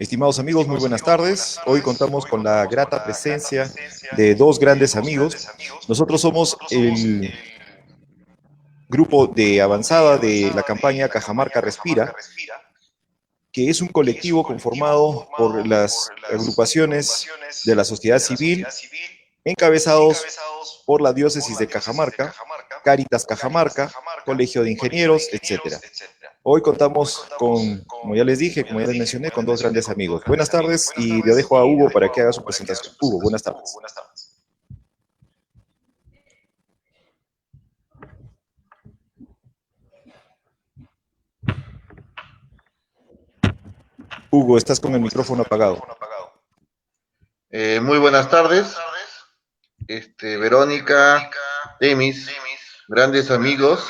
Estimados amigos, muy buenas tardes. Hoy contamos con la grata presencia de dos grandes amigos. Nosotros somos el grupo de avanzada de la campaña Cajamarca Respira, que es un colectivo conformado por las agrupaciones de la sociedad civil, encabezados por la diócesis de Cajamarca, Cáritas Cajamarca, Colegio de Ingenieros, etcétera. Hoy contamos con, como ya les dije, como ya les mencioné, con dos grandes amigos. Buenas tardes y le dejo a Hugo para que haga su presentación. Hugo, buenas tardes. Hugo, estás con el micrófono apagado. Muy buenas tardes, Verónica, Temis, grandes amigos,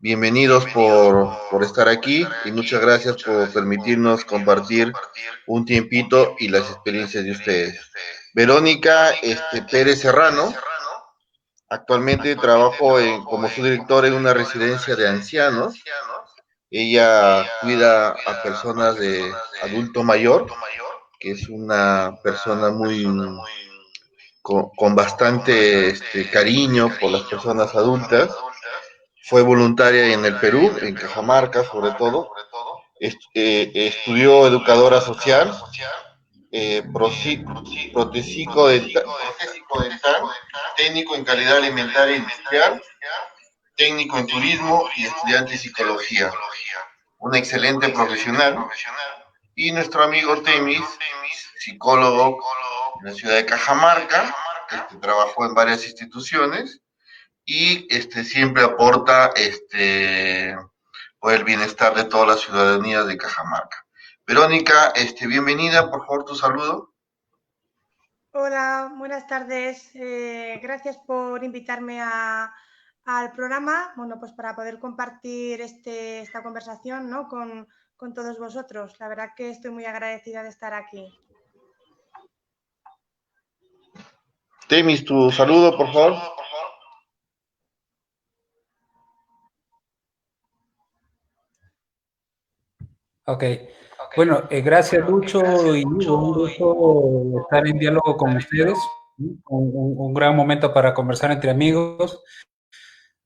bienvenidos por estar aquí y muchas gracias por permitirnos compartir un tiempito y las experiencias de ustedes. Verónica Pérez Serrano, actualmente trabajo como subdirector en una residencia de ancianos. Ella cuida a personas de adulto mayor, que es una persona con bastante cariño por las personas adultas. Fue voluntaria en el Perú, en Cajamarca sobre todo. Estudió educadora social, protésico dental, técnico en calidad alimentaria industrial, técnico en turismo y estudiante de psicología. Una excelente profesional. Y nuestro amigo Temis, psicólogo en la ciudad de Cajamarca, trabajó en varias instituciones y siempre aporta por el bienestar de toda la ciudadanía de Cajamarca. Verónica, bienvenida, por favor, tu saludo. Hola, buenas tardes. Gracias por invitarme al programa, bueno, pues para poder compartir esta conversación, ¿no? con todos vosotros. La verdad que estoy muy agradecida de estar aquí. Temis, tu saludo, por favor. Ok, bueno, gracias Lucho y Hugo, un gusto estar en diálogo con ustedes, un gran momento para conversar entre amigos.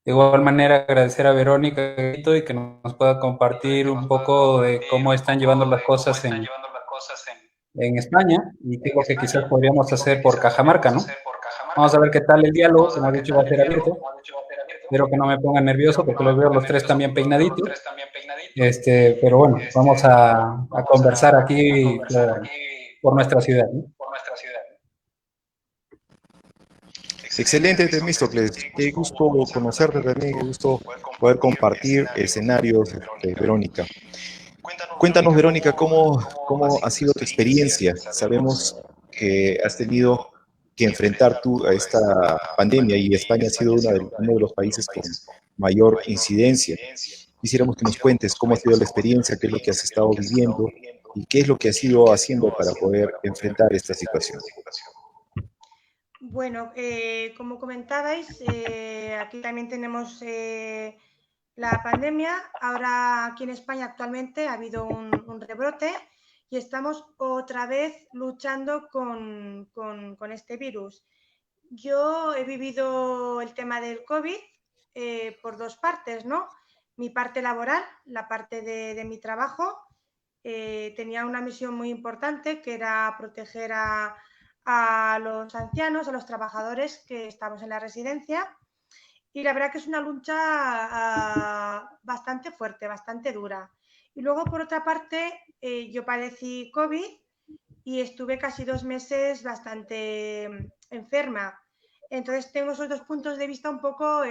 De igual manera agradecer a Verónica y que nos pueda compartir un poco de cómo están llevando las cosas en España y qué es lo que quizás podríamos hacer por Cajamarca, ¿no? Vamos a ver qué tal el diálogo, como he dicho va a ser abierto. Espero que no me pongan nervioso porque los veo los tres también peinaditos. Pero bueno, vamos a conversar aquí por nuestra ciudad, ¿no? Excelente, Temístocles. Qué gusto conocerte también, qué gusto poder compartir escenarios, Verónica. Cuéntanos, Verónica, cómo ha sido tu experiencia. Sabemos que has tenido que enfrentar tú a esta pandemia y España ha sido uno de los países con mayor incidencia. Quisiéramos que nos cuentes cómo ha sido la experiencia, qué es lo que has estado viviendo y qué es lo que has ido haciendo para poder enfrentar esta situación. Bueno, como comentabais, aquí también tenemos la pandemia. Ahora aquí en España actualmente ha habido un rebrote y estamos otra vez luchando con este virus. Yo he vivido el tema del COVID por dos partes, ¿no? Mi parte laboral, la parte de mi trabajo, tenía una misión muy importante que era proteger a los ancianos, a los trabajadores que estamos en la residencia. Y la verdad que es una lucha bastante fuerte, bastante dura. Y luego, por otra parte, yo padecí COVID y estuve casi 2 meses bastante enferma. Entonces tengo esos dos puntos de vista un poco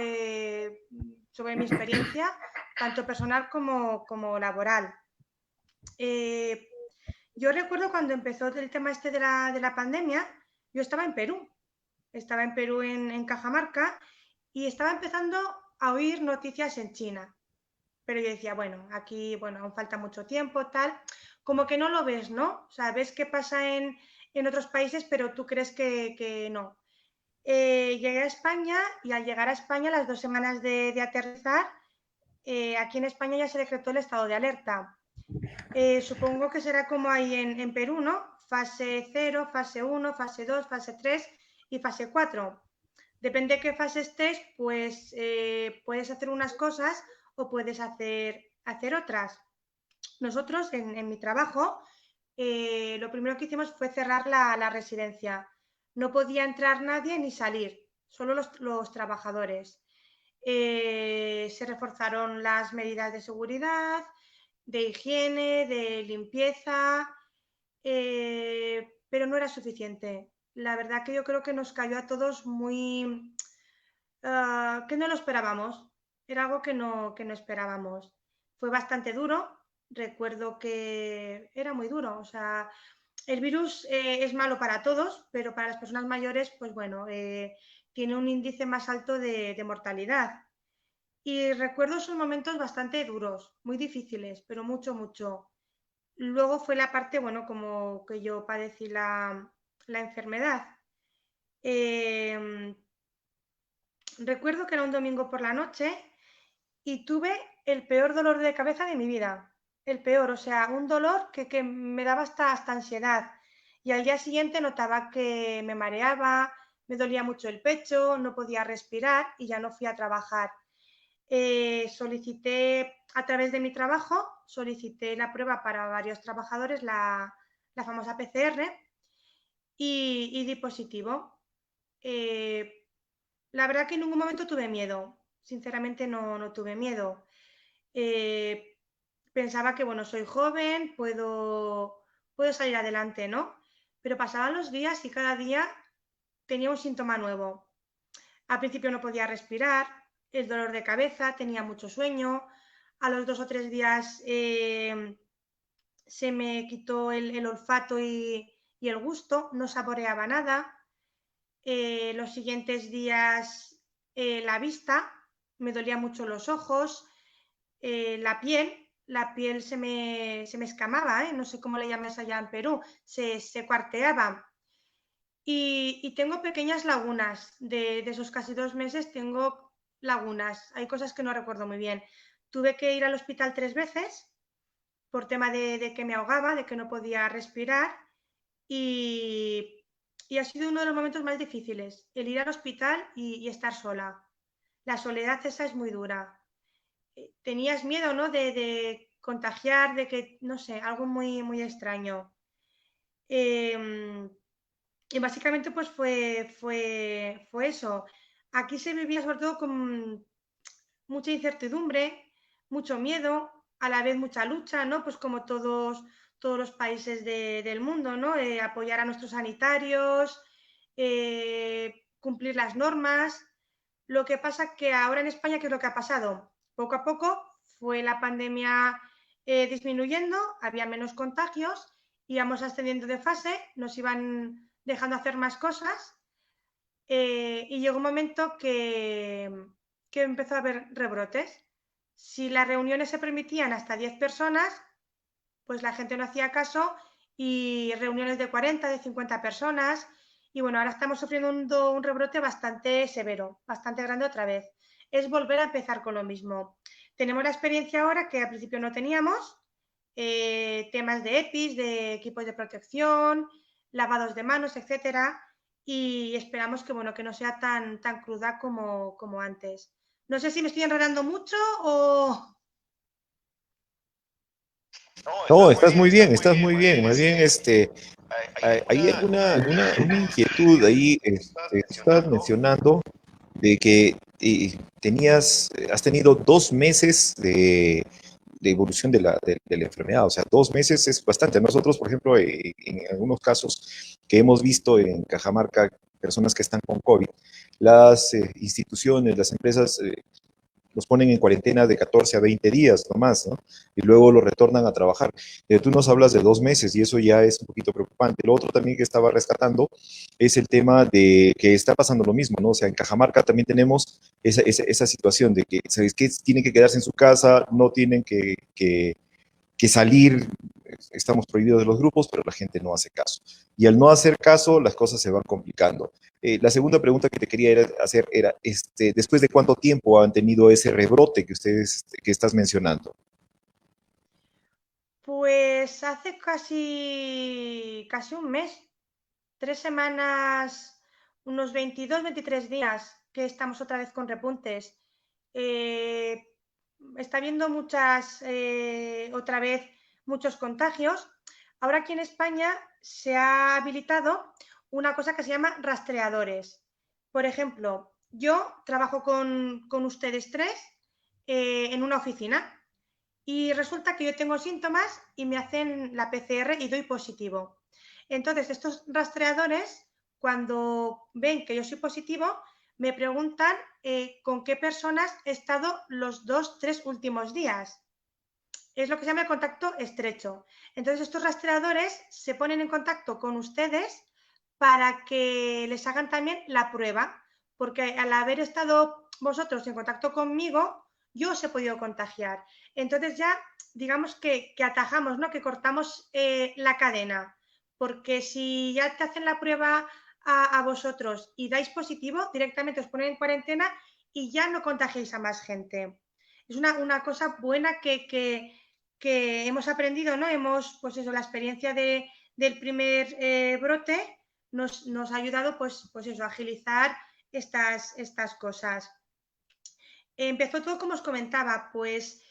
sobre mi experiencia, tanto personal como laboral. Yo recuerdo cuando empezó el tema de la pandemia, yo estaba en Perú en Cajamarca y estaba empezando a oír noticias en China. Pero yo decía, bueno, aquí, bueno, aún falta mucho tiempo, tal. Como que no lo ves, ¿no? O sea, ves qué pasa en otros países, pero tú crees que no. Llegué a España y al llegar a España, las 2 semanas de aterrizar, aquí en España ya se decretó el estado de alerta. Supongo que será como hay en Perú, ¿no? Fase 0, fase 1, fase 2, fase 3 y fase 4. Depende de qué fase estés, pues puedes hacer unas cosas o puedes hacer otras. Nosotros, en mi trabajo, lo primero que hicimos fue cerrar la residencia. No podía entrar nadie ni salir, solo los trabajadores. Se reforzaron las medidas de seguridad, de higiene, de limpieza, pero no era suficiente. La verdad que yo creo que nos cayó a todos muy... que no lo esperábamos, era algo que no esperábamos. Fue bastante duro, recuerdo que era muy duro, o sea, el virus es malo para todos, pero para las personas mayores, pues bueno, tiene un índice más alto de mortalidad. Y recuerdo esos momentos bastante duros, muy difíciles, pero mucho, mucho. Luego fue la parte, bueno, como que yo padecí la enfermedad. Eh, Recuerdo que era un domingo por la noche y tuve el peor dolor de cabeza de mi vida. El peor, o sea, un dolor que me daba hasta ansiedad. Y al día siguiente notaba que me mareaba, me dolía mucho el pecho, no podía respirar y ya no fui a trabajar. Solicité a través de mi trabajo, solicité la prueba para varios trabajadores, la famosa PCR, y di positivo. Eh, la verdad que en ningún momento tuve miedo, sinceramente no tuve miedo. Eh, Pensaba que, bueno, soy joven, puedo salir adelante, ¿no? Pero pasaban los días y cada día tenía un síntoma nuevo. Al principio no podía respirar, el dolor de cabeza, tenía mucho sueño. A los 2 o 3 días se me quitó el olfato y el gusto, no saboreaba nada. Los siguientes días la vista, me dolía mucho los ojos, la piel se me escamaba, no sé cómo le llamas allá en Perú, se cuarteaba. Y tengo pequeñas lagunas, de esos casi 2 meses tengo lagunas, hay cosas que no recuerdo muy bien. Tuve que ir al hospital 3 veces por tema de que me ahogaba, de que no podía respirar y, y ha sido uno de los momentos más difíciles, el ir al hospital y estar sola. La soledad esa es muy dura. Tenías miedo, ¿no? De contagiar, de que, no sé, algo muy, muy extraño. Eh, y básicamente pues fue eso. Aquí se vivía sobre todo con mucha incertidumbre, mucho miedo, a la vez mucha lucha, ¿no? Pues como todos los países del mundo, ¿no? Apoyar a nuestros sanitarios, cumplir las normas. Lo que pasa que ahora en España, ¿qué es lo que ha pasado? Poco a poco fue la pandemia disminuyendo, había menos contagios, íbamos ascendiendo de fase, nos iban dejando hacer más cosas y llegó un momento que empezó a haber rebrotes. Si las reuniones se permitían hasta 10 personas, pues la gente no hacía caso y reuniones de 40, de 50 personas. Y bueno, ahora estamos sufriendo un rebrote bastante severo, bastante grande otra vez. Es volver a empezar con lo mismo. Tenemos la experiencia ahora que al principio no teníamos, temas de EPIs, de equipos de protección, lavados de manos, etcétera, y esperamos que, bueno, que no sea tan cruda como antes. No sé si me estoy enredando mucho o... No, estás muy bien, estás muy bien. Más bien, hay una inquietud ahí, estás mencionando de que has tenido 2 meses de evolución de la enfermedad. O sea, 2 meses es bastante. Nosotros, por ejemplo, en algunos casos que hemos visto en Cajamarca, personas que están con COVID, las instituciones, las empresas los ponen en cuarentena de 14 a 20 días nomás, ¿no? Y luego lo retornan a trabajar. Tú nos hablas de 2 meses y eso ya es un poquito preocupante. Lo otro también que estaba rescatando es el tema de que está pasando lo mismo, ¿no? O sea, en Cajamarca también tenemos esa situación de que, ¿sabes qué? Tienen que quedarse en su casa, no tienen que salir, estamos prohibidos de los grupos, pero la gente no hace caso. Y al no hacer caso, las cosas se van complicando. La segunda pregunta que te quería hacer era, ¿después de cuánto tiempo han tenido ese rebrote que ustedes que estás mencionando? Pues hace casi un mes, 3 semanas, unos 22, 23 días que estamos otra vez con repuntes. Está habiendo otra vez muchos contagios. Ahora aquí en España se ha habilitado una cosa que se llama rastreadores. Por ejemplo, yo trabajo con ustedes tres en una oficina y resulta que yo tengo síntomas y me hacen la PCR y doy positivo. Entonces, estos rastreadores, cuando ven que yo soy positivo, me preguntan con qué personas he estado los 2-3 últimos días. Es lo que se llama el contacto estrecho. Entonces, estos rastreadores se ponen en contacto con ustedes para que les hagan también la prueba, porque al haber estado vosotros en contacto conmigo, yo os he podido contagiar. Entonces ya, digamos que atajamos, ¿no? Que cortamos la cadena, porque si ya te hacen la prueba a vosotros y dais positivo, directamente os ponen en cuarentena y ya no contagiáis a más gente. Es una cosa buena que hemos aprendido, ¿no? Pues eso, la experiencia del primer brote nos ha ayudado, pues eso, a agilizar estas cosas. Empezó todo como os comentaba, pues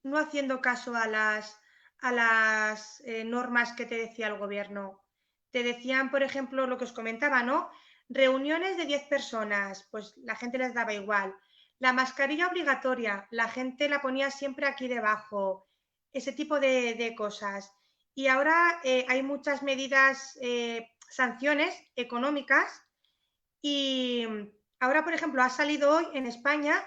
no haciendo caso a las normas que te decía el gobierno. Te decían, por ejemplo, lo que os comentaba, ¿no? Reuniones de 10 personas, pues la gente les daba igual. La mascarilla obligatoria, la gente la ponía siempre aquí debajo. Ese tipo de cosas. Y ahora hay muchas medidas, sanciones económicas y ahora, por ejemplo, ha salido hoy en España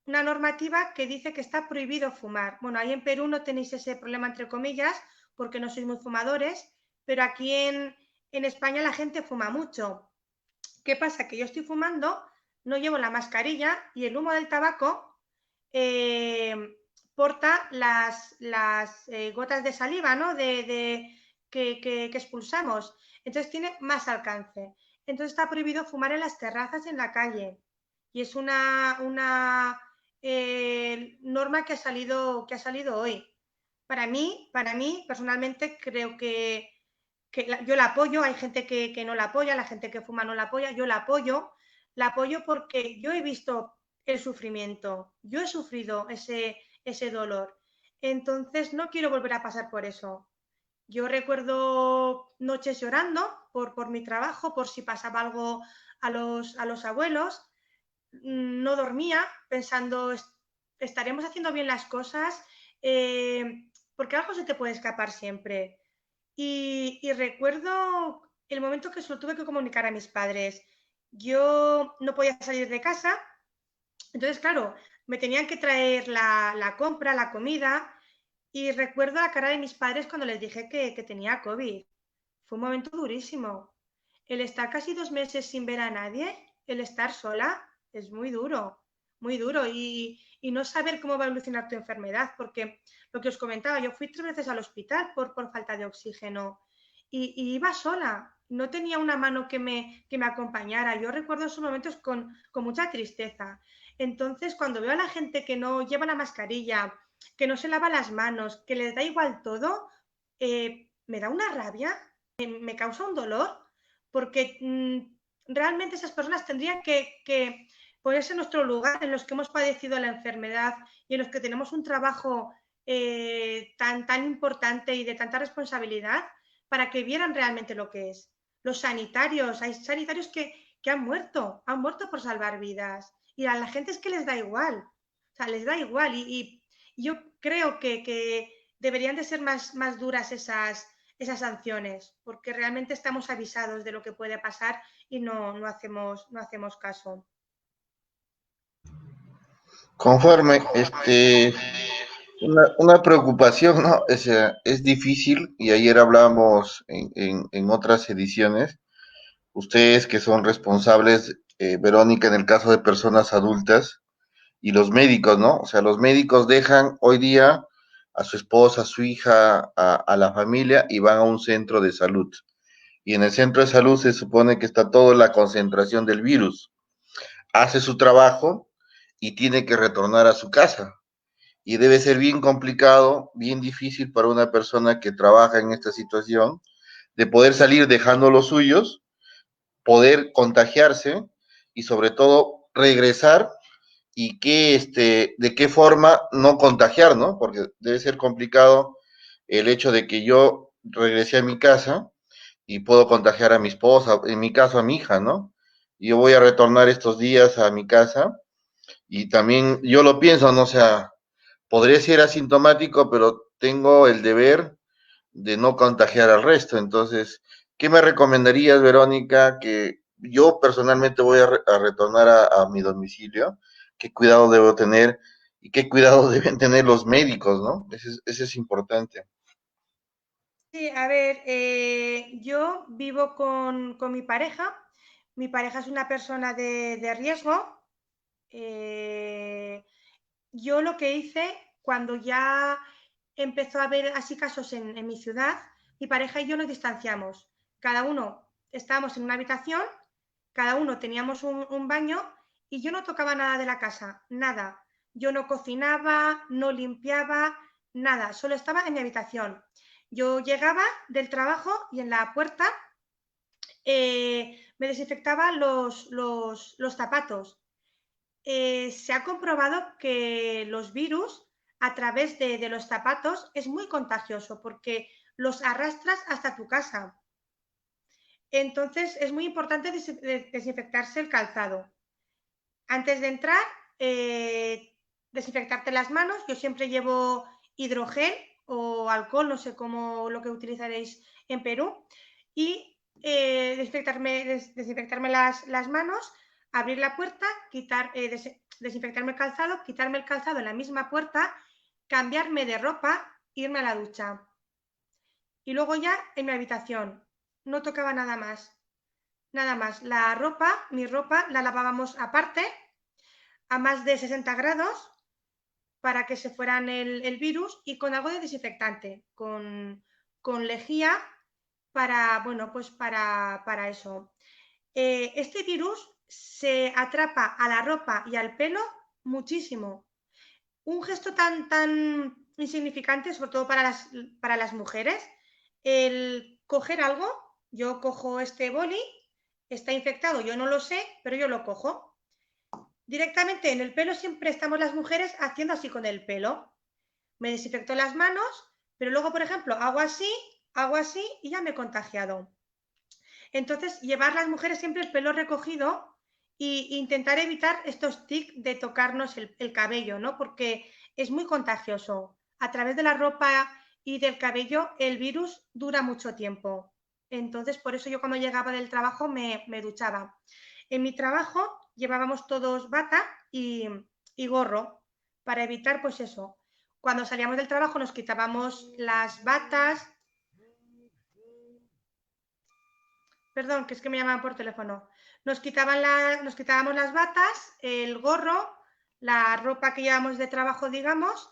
una normativa que dice que está prohibido fumar. Bueno, ahí en Perú no tenéis ese problema, entre comillas, porque no sois muy fumadores, pero aquí en España la gente fuma mucho. ¿Qué pasa? Que yo estoy fumando, no llevo la mascarilla y el humo del tabaco porta las gotas de saliva, ¿no? Que expulsamos. Entonces tiene más alcance. Entonces está prohibido fumar en las terrazas en la calle. Y es una norma que ha salido hoy. Para mí, personalmente, creo que yo la apoyo. Hay gente que no la apoya, la gente que fuma no la apoya. Yo la apoyo porque yo he visto el sufrimiento, yo he sufrido ese dolor. Entonces no quiero volver a pasar por eso. Yo recuerdo noches llorando por mi trabajo, por si pasaba algo a los abuelos. No dormía pensando, estaremos haciendo bien las cosas, porque algo se te puede escapar siempre. Y recuerdo el momento que se lo tuve que comunicar a mis padres. Yo no podía salir de casa, entonces, claro, me tenían que traer la compra, la comida, y recuerdo la cara de mis padres cuando les dije que tenía COVID. Fue un momento durísimo. El estar casi 2 meses sin ver a nadie, el estar sola, es muy duro. Y no saber cómo va a evolucionar tu enfermedad, porque lo que os comentaba, yo fui 3 veces al hospital por falta de oxígeno y iba sola, no tenía una mano que me acompañara. Yo recuerdo esos momentos con mucha tristeza. Entonces, cuando veo a la gente que no lleva la mascarilla, que no se lava las manos, que les da igual todo, me da una rabia, me causa un dolor, porque realmente esas personas tendrían que ponerse en nuestro lugar, en los que hemos padecido la enfermedad y en los que tenemos un trabajo tan importante y de tanta responsabilidad, para que vieran realmente lo que es. Los sanitarios, hay sanitarios que han muerto por salvar vidas, y a la gente es que les da igual, o sea, les da igual, y yo creo que deberían de ser más duras esas sanciones, porque realmente estamos avisados de lo que puede pasar y no hacemos caso. Conforme, una preocupación, ¿no? Es difícil, y ayer hablábamos en otras ediciones, ustedes que son responsables, Verónica, en el caso de personas adultas, y los médicos, ¿no? O sea, los médicos dejan hoy día a su esposa, a su hija, a la familia y van a un centro de salud. Y en el centro de salud se supone que está toda la concentración del virus. Hace su trabajo y tiene que retornar a su casa. y debe ser bien complicado, bien difícil para una persona que trabaja en esta situación, de poder salir dejando los suyos, poder contagiarse y sobre todo regresar y de qué forma no contagiar, ¿no? Porque debe ser complicado el hecho de que yo regresé a mi casa y puedo contagiar a mi esposa, en mi caso a mi hija, ¿no? Yo voy a retornar estos días a mi casa y también yo lo pienso, ¿no? O sea, podría ser asintomático, pero tengo el deber de no contagiar al resto. Entonces, ¿qué me recomendarías, Verónica? Que yo personalmente voy a retornar a mi domicilio. ¿Qué cuidado debo tener y qué cuidado deben tener los médicos, ¿no? Ese es importante. Sí, a ver, yo vivo con mi pareja. Mi pareja es una persona de riesgo. Eh, yo lo que hice cuando ya empezó a haber así casos en mi ciudad, mi pareja y yo nos distanciamos. Cada uno estábamos en una habitación, cada uno teníamos un baño y yo no tocaba nada de la casa, nada. Yo no cocinaba, no limpiaba, nada, solo estaba en mi habitación. Yo llegaba del trabajo y en la puerta me desinfectaba los zapatos. Se ha comprobado que los virus a través de los zapatos es muy contagioso porque los arrastras hasta tu casa. Entonces es muy importante desinfectarse el calzado. Antes de entrar, desinfectarte las manos. Yo siempre llevo hidrogel o alcohol, no sé cómo lo que utilizaréis en Perú. Y desinfectarme las manos, abrir la puerta, desinfectarme el calzado, quitarme el calzado en la misma puerta, cambiarme de ropa, irme a la ducha. Y luego ya en mi habitación. No tocaba nada más. Nada más. La ropa, mi ropa, la lavábamos aparte a más de 60 grados para que se fueran el virus y con algo de desinfectante, con lejía para, bueno, pues para eso. Este virus se atrapa a la ropa y al pelo muchísimo. Un gesto tan insignificante, sobre todo para las mujeres, el coger algo, yo cojo este boli, está infectado, yo no lo sé, pero yo lo cojo. Directamente en el pelo siempre estamos las mujeres haciendo así con el pelo. Me desinfecto las manos, pero luego, por ejemplo, hago así y ya me he contagiado. Entonces, llevar las mujeres siempre el pelo recogido e intentar evitar estos tics de tocarnos el cabello, ¿no? Porque es muy contagioso. A través de la ropa y del cabello, el virus dura mucho tiempo. Entonces, por eso yo cuando llegaba del trabajo me duchaba. En mi trabajo llevábamos todos bata y gorro para evitar, pues eso. Cuando salíamos del trabajo nos quitábamos las batas. Perdón, que es que me llamaban por teléfono. Nos quitábamos las batas, el gorro, la ropa que llevábamos de trabajo, digamos,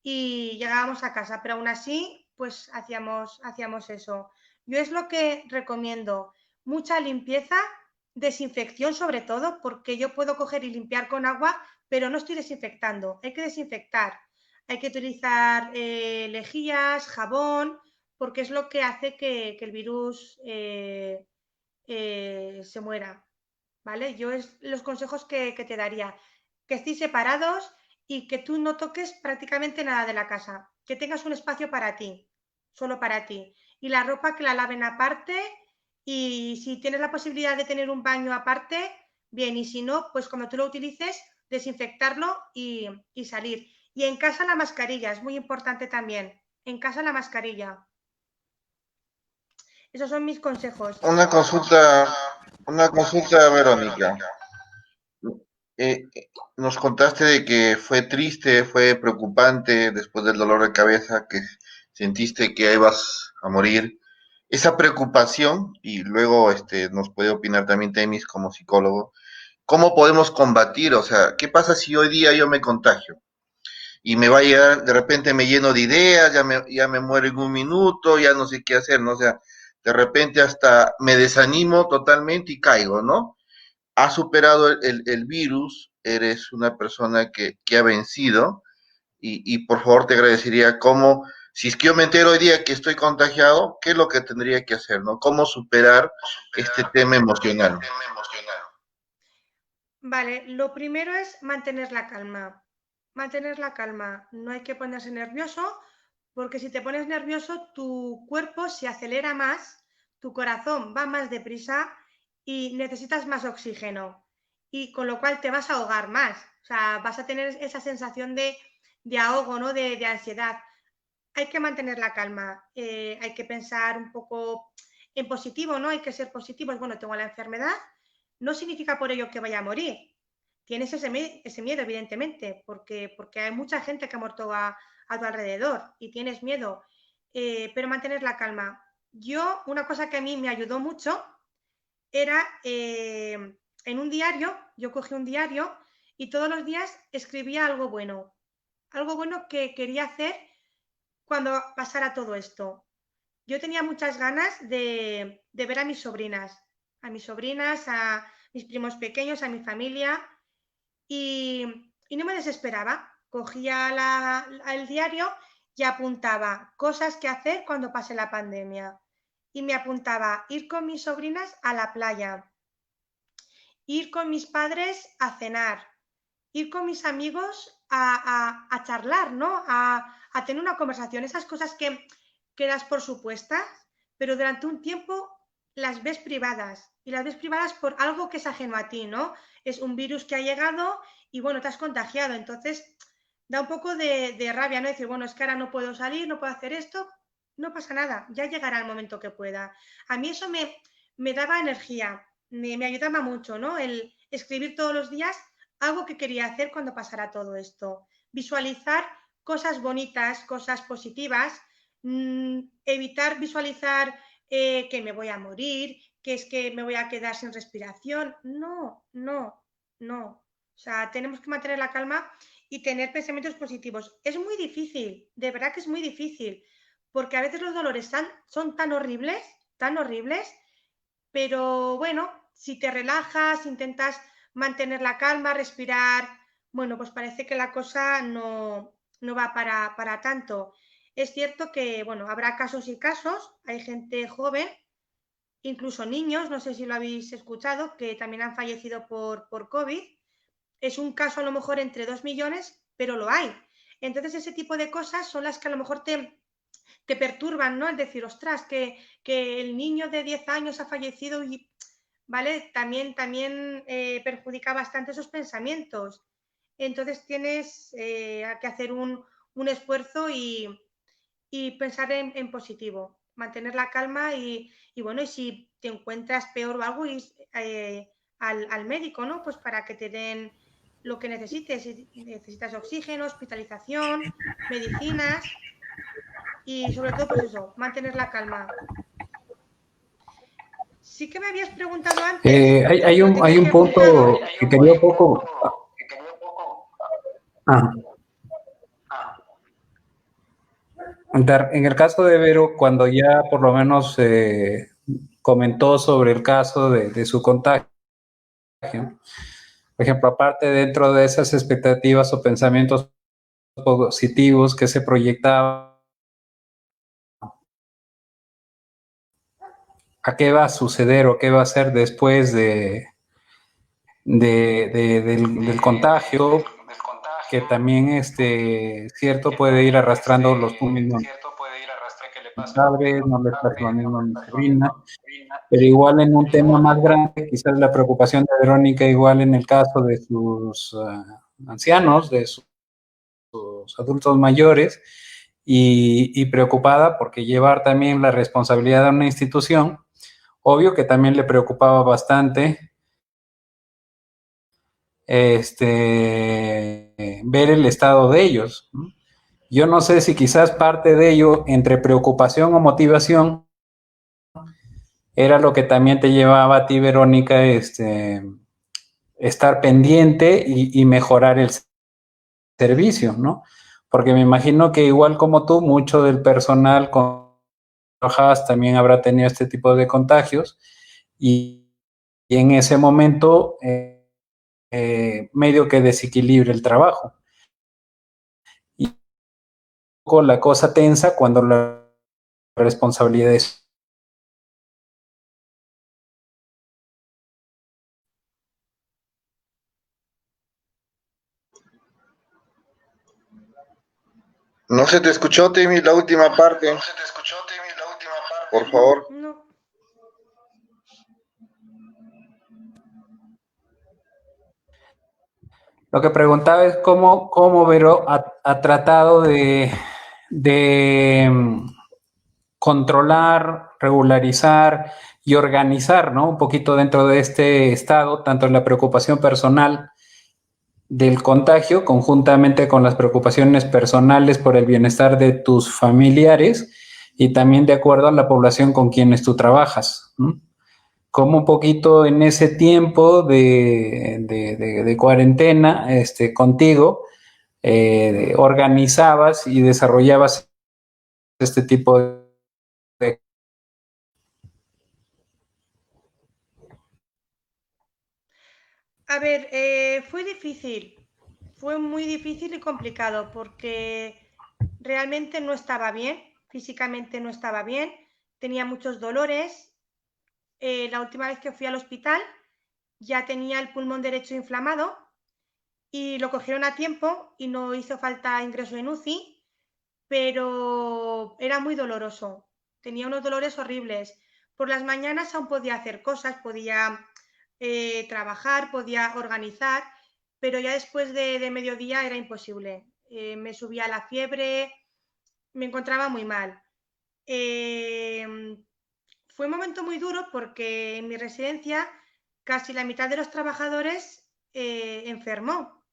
y llegábamos a casa. Pero aún así, pues hacíamos eso. Yo es lo que recomiendo. Mucha limpieza, desinfección sobre todo, porque yo puedo coger y limpiar con agua, pero no estoy desinfectando. Hay que desinfectar. Hay que utilizar lejías, jabón, porque es lo que hace que el virus se muera, ¿vale? Yo es los consejos que te daría, que estéis separados y que tú no toques prácticamente nada de la casa, que tengas un espacio para ti, solo para ti. Y la ropa que la laven aparte y si tienes la posibilidad de tener un baño aparte, bien, y si no, pues cuando tú lo utilices, desinfectarlo y salir. Y en casa la mascarilla, es muy importante también. En casa la mascarilla. Esos son mis consejos. Una consulta, Verónica. Eh, nos contaste de que fue triste, fue preocupante después del dolor de cabeza, que sentiste que ibas a morir. Esa preocupación, y luego nos puede opinar también Temis como psicólogo, ¿cómo podemos combatir? O sea, ¿qué pasa si hoy día yo me contagio? Y me va a llegar, de repente me lleno de ideas, ya me muero en un minuto, ya no sé qué hacer, ¿no? O sea, de repente hasta me desanimo totalmente y caigo, ¿no? Has superado el virus, eres una persona que ha vencido, y por favor te agradecería cómo, si es que yo me entero hoy día que estoy contagiado, ¿qué es lo que tendría que hacer, no? ¿Cómo superar este tema emocional? Vale, lo primero es mantener la calma. Mantener la calma. No hay que ponerse nervioso, porque si te pones nervioso, tu cuerpo se acelera más, tu corazón va más deprisa y necesitas más oxígeno. Y con lo cual te vas a ahogar más. O sea, vas a tener esa sensación de ahogo, ¿no? De ansiedad. Hay que mantener la calma. Hay que pensar un poco en positivo, ¿no? Hay que ser positivos. Bueno, tengo la enfermedad, no significa por ello que vaya a morir. Tienes ese miedo, evidentemente, porque hay mucha gente que ha muerto a tu alrededor y tienes miedo, pero mantener la calma. Yo, una cosa que a mí me ayudó mucho era en un diario, yo cogí un diario y todos los días escribía algo bueno que quería hacer cuando pasara todo esto. Yo tenía muchas ganas de ver a mis sobrinas, a mis primos pequeños, a mi familia, y no me desesperaba. Cogía el diario y apuntaba cosas que hacer cuando pase la pandemia. Y me apuntaba ir con mis sobrinas a la playa, ir con mis padres a cenar, ir con mis amigos a charlar, ¿no? A tener una conversación. Esas cosas que das por supuestas, pero durante un tiempo las ves privadas. Y las ves privadas por algo que es ajeno a ti, ¿no? Es un virus que ha llegado y, bueno, te has contagiado. Entonces, da un poco de rabia, ¿no? Decir, bueno, es que ahora no puedo salir, no puedo hacer esto. No pasa nada, ya llegará el momento que pueda. A mí eso me daba energía, me ayudaba mucho, ¿no? El escribir todos los días algo que quería hacer cuando pasara todo esto. Visualizar cosas bonitas, cosas positivas, evitar visualizar que me voy a morir, que es que me voy a quedar sin respiración. No, no, no. O sea, tenemos que mantener la calma y tener pensamientos positivos. Es muy difícil, de verdad que es muy difícil, porque a veces los dolores son tan horribles, pero bueno, si te relajas, intentas mantener la calma, respirar, bueno, pues parece que la cosa no va para tanto. Es cierto que, bueno, habrá casos y casos, hay gente joven, incluso niños, no sé si lo habéis escuchado, que también han fallecido por COVID. Es un caso a lo mejor entre 2 millones, pero lo hay. Entonces ese tipo de cosas son las que a lo mejor te perturban, ¿no? Es decir, ostras, que el niño de 10 años ha fallecido y, ¿vale? También perjudica bastante esos pensamientos. Entonces tienes que hacer un esfuerzo y pensar en positivo, mantener la calma y bueno, y si te encuentras peor o algo, ir al médico, ¿no? Pues para que te den lo que necesites. Si necesitas oxígeno, hospitalización, medicinas y sobre todo, pues eso, mantener la calma. Sí que me habías preguntado antes, Hay lo tenía hay aquí un apuntado. punto que quería un poco... Ah, en el caso de Vero, cuando ya por lo menos comentó sobre el caso de su contagio, por ejemplo, aparte dentro de esas expectativas o pensamientos positivos que se proyectaban, ¿a qué va a suceder o qué va a ser después del contagio? Que también, cierto, puede ir arrastrando los mismos padres, no les pasa lo mismo a mi sobrina, pero igual en un tema más grande, quizás la preocupación de Verónica, igual en el caso de sus ancianos, de sus adultos mayores, y preocupada porque llevar también la responsabilidad de una institución, obvio que también le preocupaba bastante ver el estado de ellos, ¿no? Yo no sé si quizás parte de ello, entre preocupación o motivación, era lo que también te llevaba a ti, Verónica, estar pendiente y mejorar el servicio, ¿no? Porque me imagino que igual como tú, mucho del personal con trabajabas también habrá tenido este tipo de contagios y en ese momento medio que desequilibra el trabajo. poco la cosa tensa cuando la responsabilidad es... No se te escuchó, Temi, la última parte. Por favor. No. Lo que preguntaba es cómo Vero ha tratado de controlar, regularizar y organizar, ¿no? Un poquito dentro de este estado, tanto la preocupación personal del contagio, conjuntamente con las preocupaciones personales por el bienestar de tus familiares y también de acuerdo a la población con quienes tú trabajas, ¿no? Como un poquito en ese tiempo de cuarentena, contigo, organizabas y desarrollabas este tipo de... A ver, fue difícil, fue muy difícil y complicado porque realmente no estaba bien, físicamente no estaba bien, tenía muchos dolores. La última vez que fui al hospital ya tenía el pulmón derecho inflamado y lo cogieron a tiempo y no hizo falta ingreso en UCI, pero era muy doloroso, tenía unos dolores horribles. Por las mañanas aún podía hacer cosas, podía trabajar, podía organizar, pero ya después de mediodía era imposible. Me subía la fiebre, me encontraba muy mal. Eh, Fue un momento muy duro porque en mi residencia casi la mitad de los trabajadores enfermó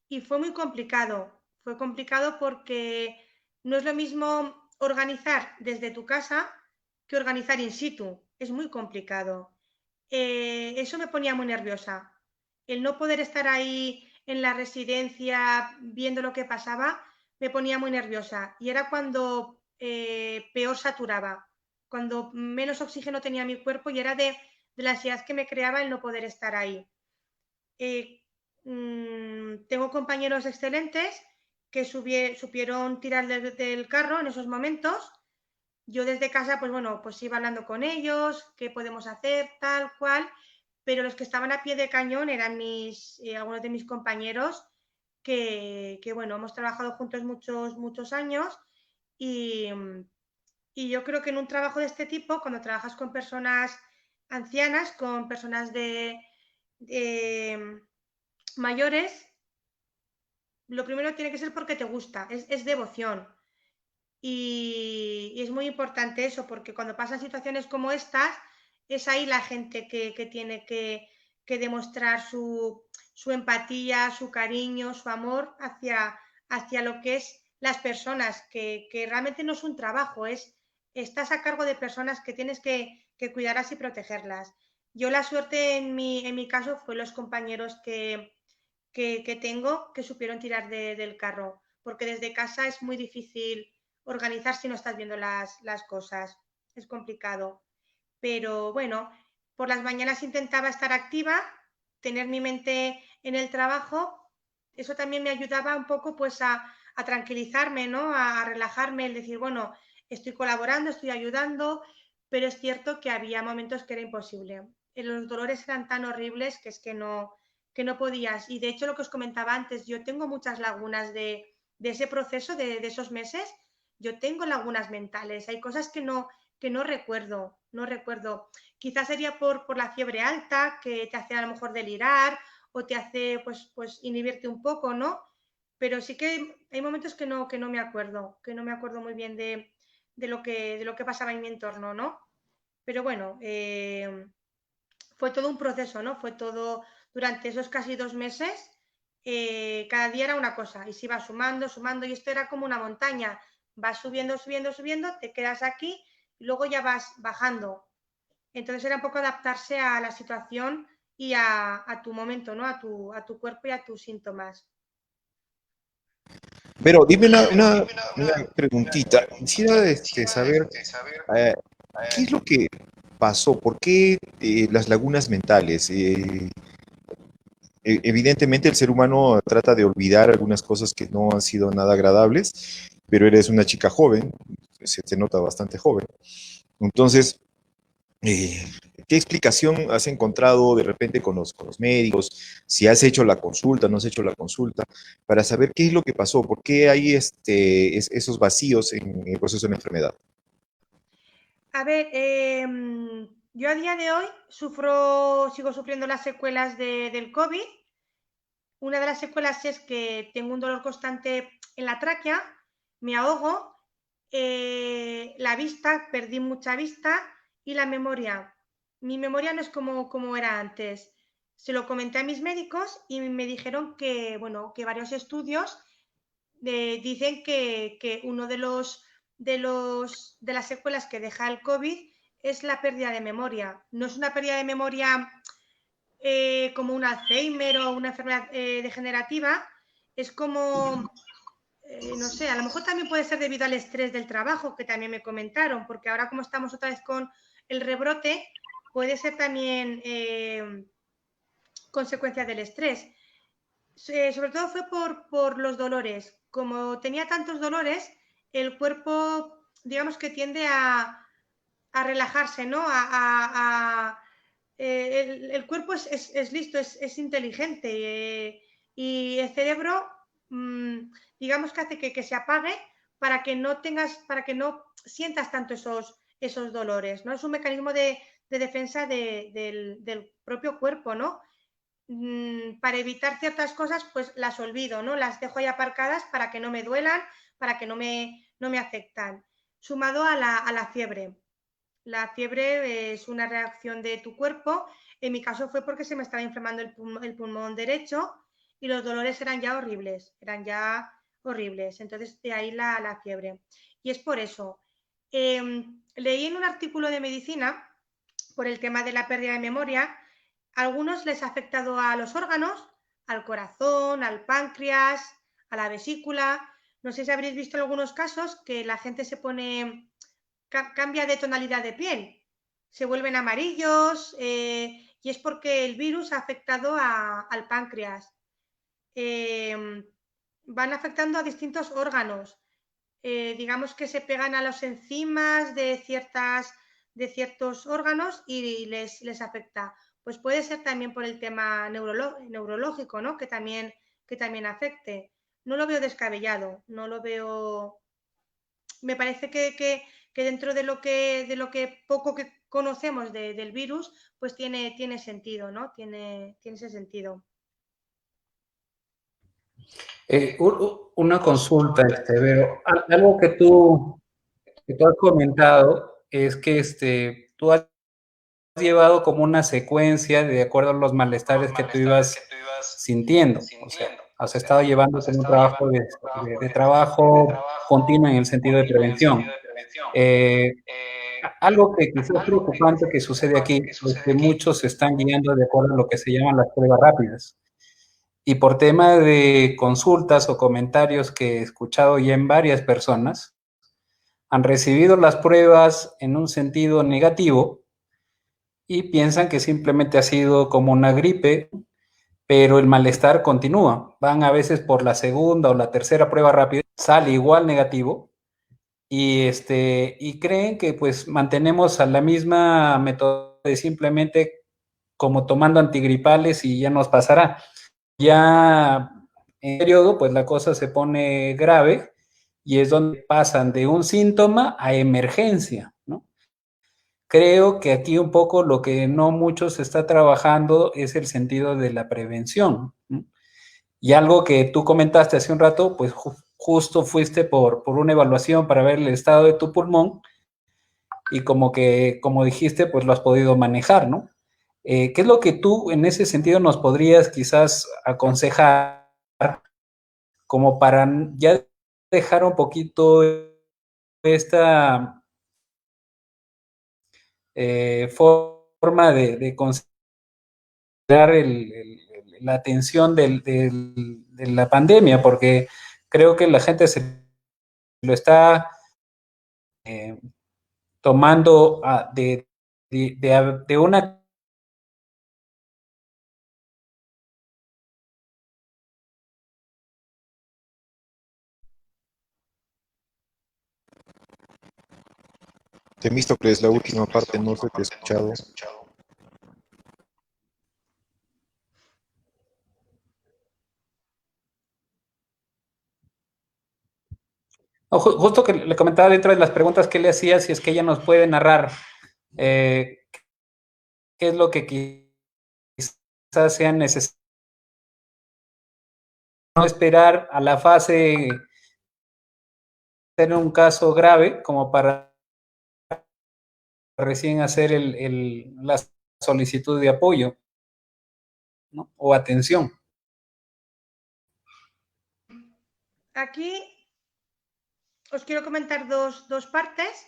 y fue muy complicado. Fue complicado porque no es lo mismo organizar desde tu casa que organizar in situ. Es muy complicado. Eso me ponía muy nerviosa. El no poder estar ahí en la residencia viendo lo que pasaba me ponía muy nerviosa y era cuando peor saturaba, cuando menos oxígeno tenía mi cuerpo y era de la ansiedad que me creaba el no poder estar ahí. Tengo compañeros excelentes que supieron tirar del carro en esos momentos. Yo desde casa, pues bueno, pues iba hablando con ellos, qué podemos hacer, tal cual, pero los que estaban a pie de cañón eran algunos de mis compañeros que, bueno, hemos trabajado juntos muchos años y, y yo creo que en un trabajo de este tipo, cuando trabajas con personas ancianas, con personas de mayores, lo primero tiene que ser porque te gusta, es devoción. Y es muy importante eso, porque cuando pasan situaciones como estas, es ahí la gente que tiene que demostrar su empatía, su cariño, su amor hacia lo que es las personas, que realmente no es un trabajo, estás a cargo de personas que tienes que cuidarlas y protegerlas. Yo la suerte en mi caso fue los compañeros que tengo que supieron tirar del carro, porque desde casa es muy difícil organizar si no estás viendo las cosas. Es complicado. Pero bueno, por las mañanas intentaba estar activa, tener mi mente en el trabajo. Eso también me ayudaba un poco pues a tranquilizarme, ¿no? A relajarme, el decir, bueno, estoy colaborando, estoy ayudando, pero es cierto que había momentos que era imposible. Los dolores eran tan horribles que es que no podías. Y de hecho, lo que os comentaba antes, yo tengo muchas lagunas de ese proceso, de esos meses, yo tengo lagunas mentales, hay cosas que no recuerdo, no recuerdo. Quizás sería por la fiebre alta, que te hace a lo mejor delirar o te hace pues inhibirte un poco, ¿no? Pero sí que hay momentos que no me acuerdo muy bien de lo que pasaba en mi entorno, ¿no? Pero bueno, fue todo un proceso, ¿no? Fue todo durante esos casi 2 meses, cada día era una cosa y se iba sumando, sumando y esto era como una montaña, vas subiendo, subiendo, subiendo, te quedas aquí y luego ya vas bajando. Entonces era un poco adaptarse a la situación y a tu momento, ¿no? A tu cuerpo y a tus síntomas. Pero dime una preguntita. Quisiera saber eh, qué es lo que pasó, por qué las lagunas mentales. Evidentemente el ser humano trata de olvidar algunas cosas que no han sido nada agradables, pero eres una chica joven, se te nota bastante joven. Entonces, eh, ¿qué explicación has encontrado de repente con los médicos? Si has hecho la consulta, no has hecho la consulta, para saber qué es lo que pasó, por qué hay esos vacíos en el proceso de la enfermedad. A ver, yo a día de hoy sigo sufriendo las secuelas del COVID. Una de las secuelas es que tengo un dolor constante en la tráquea, me ahogo, la vista, perdí mucha vista y la memoria. Mi memoria no es como era antes. Se lo comenté a mis médicos y me dijeron que, bueno, que varios estudios dicen que uno de las secuelas que deja el COVID es la pérdida de memoria. No es una pérdida de memoria como un Alzheimer o una enfermedad degenerativa, es como, no sé, a lo mejor también puede ser debido al estrés del trabajo, que también me comentaron, porque ahora como estamos otra vez con el rebrote, puede ser también consecuencia del estrés. Sobre todo fue por los dolores. Como tenía tantos dolores, el cuerpo, digamos que tiende a relajarse, ¿no? El cuerpo es listo, es inteligente y el cerebro, digamos que hace que se apague para que no sientas tanto esos dolores, ¿no? Es un mecanismo de defensa del propio cuerpo, ¿no? Para evitar ciertas cosas, pues las olvido, ¿no? Las dejo ahí aparcadas para que no me duelan, para que no me afectan. Sumado a la fiebre. La fiebre es una reacción de tu cuerpo. En mi caso fue porque se me estaba inflamando el pulmón derecho y los dolores eran ya horribles, Entonces, de ahí la fiebre. Y es por eso. Leí en un artículo de medicina, por el tema de la pérdida de memoria, a algunos les ha afectado a los órganos, al corazón, al páncreas, a la vesícula. No sé si habréis visto en algunos casos que la gente cambia de tonalidad de piel, se vuelven amarillos y es porque el virus ha afectado al páncreas. Van afectando a distintos órganos. Digamos que se pegan a las enzimas de ciertos órganos y les afecta. Pues puede ser también por el tema neurológico, ¿no? Que también afecte. No lo veo descabellado, no lo veo. Me parece que dentro de lo que poco que conocemos del virus, pues tiene sentido, ¿no? Tiene ese sentido. Una consulta, Vero. Algo que tú has comentado es que tú has llevado como una secuencia de acuerdo a los malestares que tú ibas sintiendo. O sea, has estado llevando como un trabajo de trabajo continuo en el sentido de prevención. Algo que quizás es preocupante que sucede aquí es que muchos se están guiando de acuerdo a lo que se llaman las pruebas rápidas. Y por tema de consultas o comentarios que he escuchado ya en varias personas, han recibido las pruebas en un sentido negativo y piensan que simplemente ha sido como una gripe, pero el malestar continúa. Van a veces por la segunda o la tercera prueba rápida, sale igual negativo y creen que pues mantenemos a la misma método de simplemente como tomando antigripales y ya nos pasará. Ya en periodo, pues la cosa se pone grave y es donde pasan de un síntoma a emergencia, ¿no? Creo que aquí un poco lo que no mucho se está trabajando es el sentido de la prevención, ¿no? Y algo que tú comentaste hace un rato, pues justo fuiste por una evaluación para ver el estado de tu pulmón y como dijiste, pues lo has podido manejar, ¿no? ¿Qué es lo que tú en ese sentido nos podrías quizás aconsejar como para ya dejar un poquito esta forma de considerar la atención de la pandemia? Porque creo que la gente se lo está tomando de una Temístocles, la última parte no sé qué he escuchado. Justo que le comentaba dentro de las preguntas que le hacía, si es que ella nos puede narrar qué es lo que quizás sea necesario, no esperar a la fase tener un caso grave como para recién hacer la solicitud de apoyo, ¿no? O atención. Aquí os quiero comentar dos partes.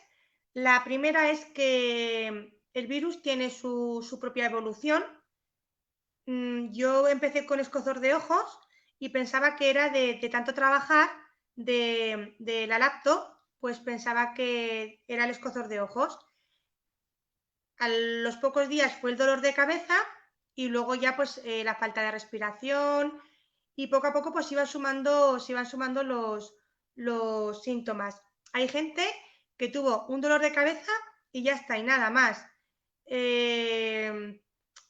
La primera es que el virus tiene su propia evolución. Yo empecé con escozor de ojos y pensaba que era de tanto trabajar de la laptop, pues pensaba que era el escozor de ojos. A los pocos días fue el dolor de cabeza y luego ya pues la falta de respiración y poco a poco pues se iban sumando los síntomas. Hay gente que tuvo un dolor de cabeza y ya está, y nada más.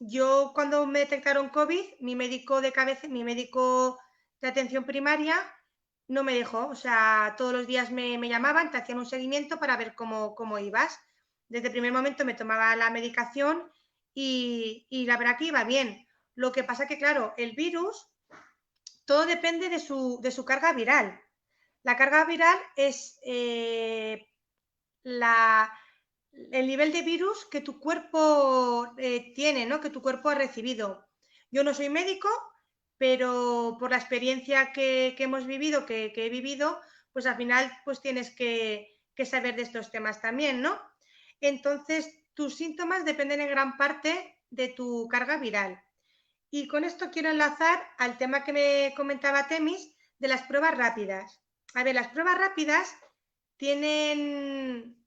Yo cuando me detectaron COVID, mi médico de atención primaria no me dejó, o sea, todos los días me llamaban, te hacían un seguimiento para ver cómo ibas. Desde el primer momento me tomaba la medicación y la verdad que iba bien. Lo que pasa que, claro, el virus, todo depende de su carga viral. La carga viral es el nivel de virus que tu cuerpo tiene, ¿no? Que tu cuerpo ha recibido. Yo no soy médico, pero por la experiencia que hemos vivido, que he vivido, pues al final pues tienes que saber de estos temas también, ¿no? Entonces, tus síntomas dependen en gran parte de tu carga viral. Y con esto quiero enlazar al tema que me comentaba Temis de las pruebas rápidas. A ver, las pruebas rápidas tienen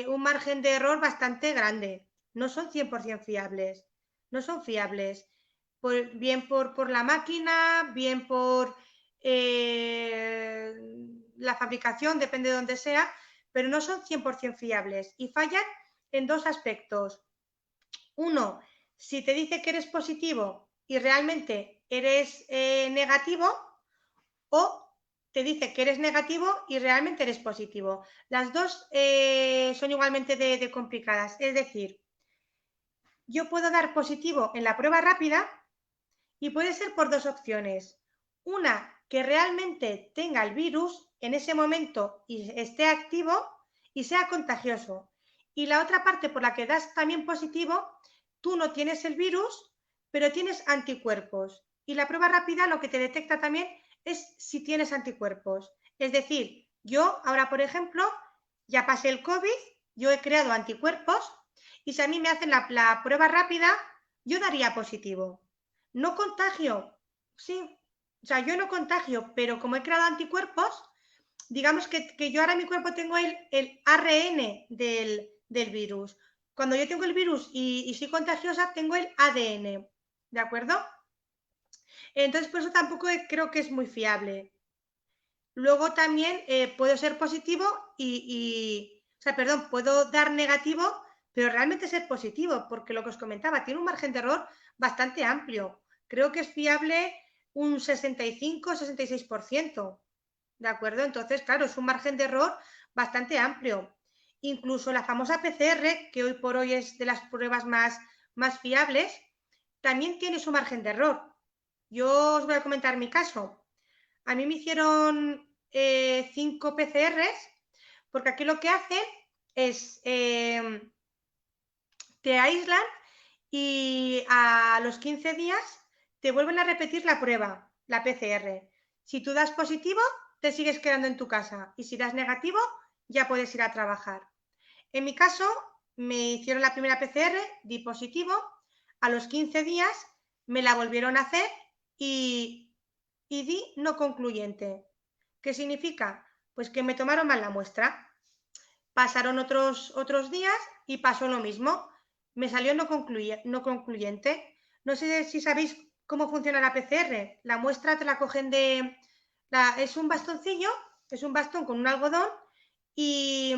un margen de error bastante grande. No son 100% fiables. No son fiables. Bien por la máquina, bien por la fabricación, depende de dónde sea, pero no son 100% fiables y fallan en dos aspectos. Uno, si te dice que eres positivo y realmente eres negativo, o te dice que eres negativo y realmente eres positivo. Las dos son igualmente de complicadas. Es decir, yo puedo dar positivo en la prueba rápida y puede ser por dos opciones. Una, que realmente tenga el virus en ese momento y esté activo y sea contagioso. Y la otra parte por la que das también positivo, tú no tienes el virus, pero tienes anticuerpos. Y la prueba rápida lo que te detecta también es si tienes anticuerpos. Es decir, yo ahora, por ejemplo, ya pasé el COVID, yo he creado anticuerpos y si a mí me hacen la prueba rápida, yo daría positivo. No contagio, sí. O sea, yo no contagio, pero como he creado anticuerpos, digamos que yo ahora en mi cuerpo tengo el ARN del virus. Cuando yo tengo el virus y soy contagiosa, tengo el ADN. ¿De acuerdo? Entonces, por eso tampoco creo que es muy fiable. Luego también puedo ser positivo o sea, perdón, puedo dar negativo, pero realmente ser positivo, porque lo que os comentaba, tiene un margen de error bastante amplio. Creo que es fiable un 65-66%, ¿de acuerdo? Entonces, claro, es un margen de error bastante amplio. Incluso la famosa PCR, que hoy por hoy es de las pruebas más fiables, también tiene su margen de error. Yo os voy a comentar mi caso. A mí me hicieron 5 PCRs, porque aquí lo que hacen es te aíslan y a los 15 días te vuelven a repetir la prueba, la PCR. Si tú das positivo, te sigues quedando en tu casa y si das negativo, ya puedes ir a trabajar. En mi caso, me hicieron la primera PCR, di positivo, a los 15 días me la volvieron a hacer y di no concluyente. ¿Qué significa? Pues que me tomaron mal la muestra. Pasaron otros días y pasó lo mismo. Me salió no concluyente. No sé si sabéis cómo funciona la PCR. La muestra te la cogen es un bastoncillo, es un bastón con un algodón y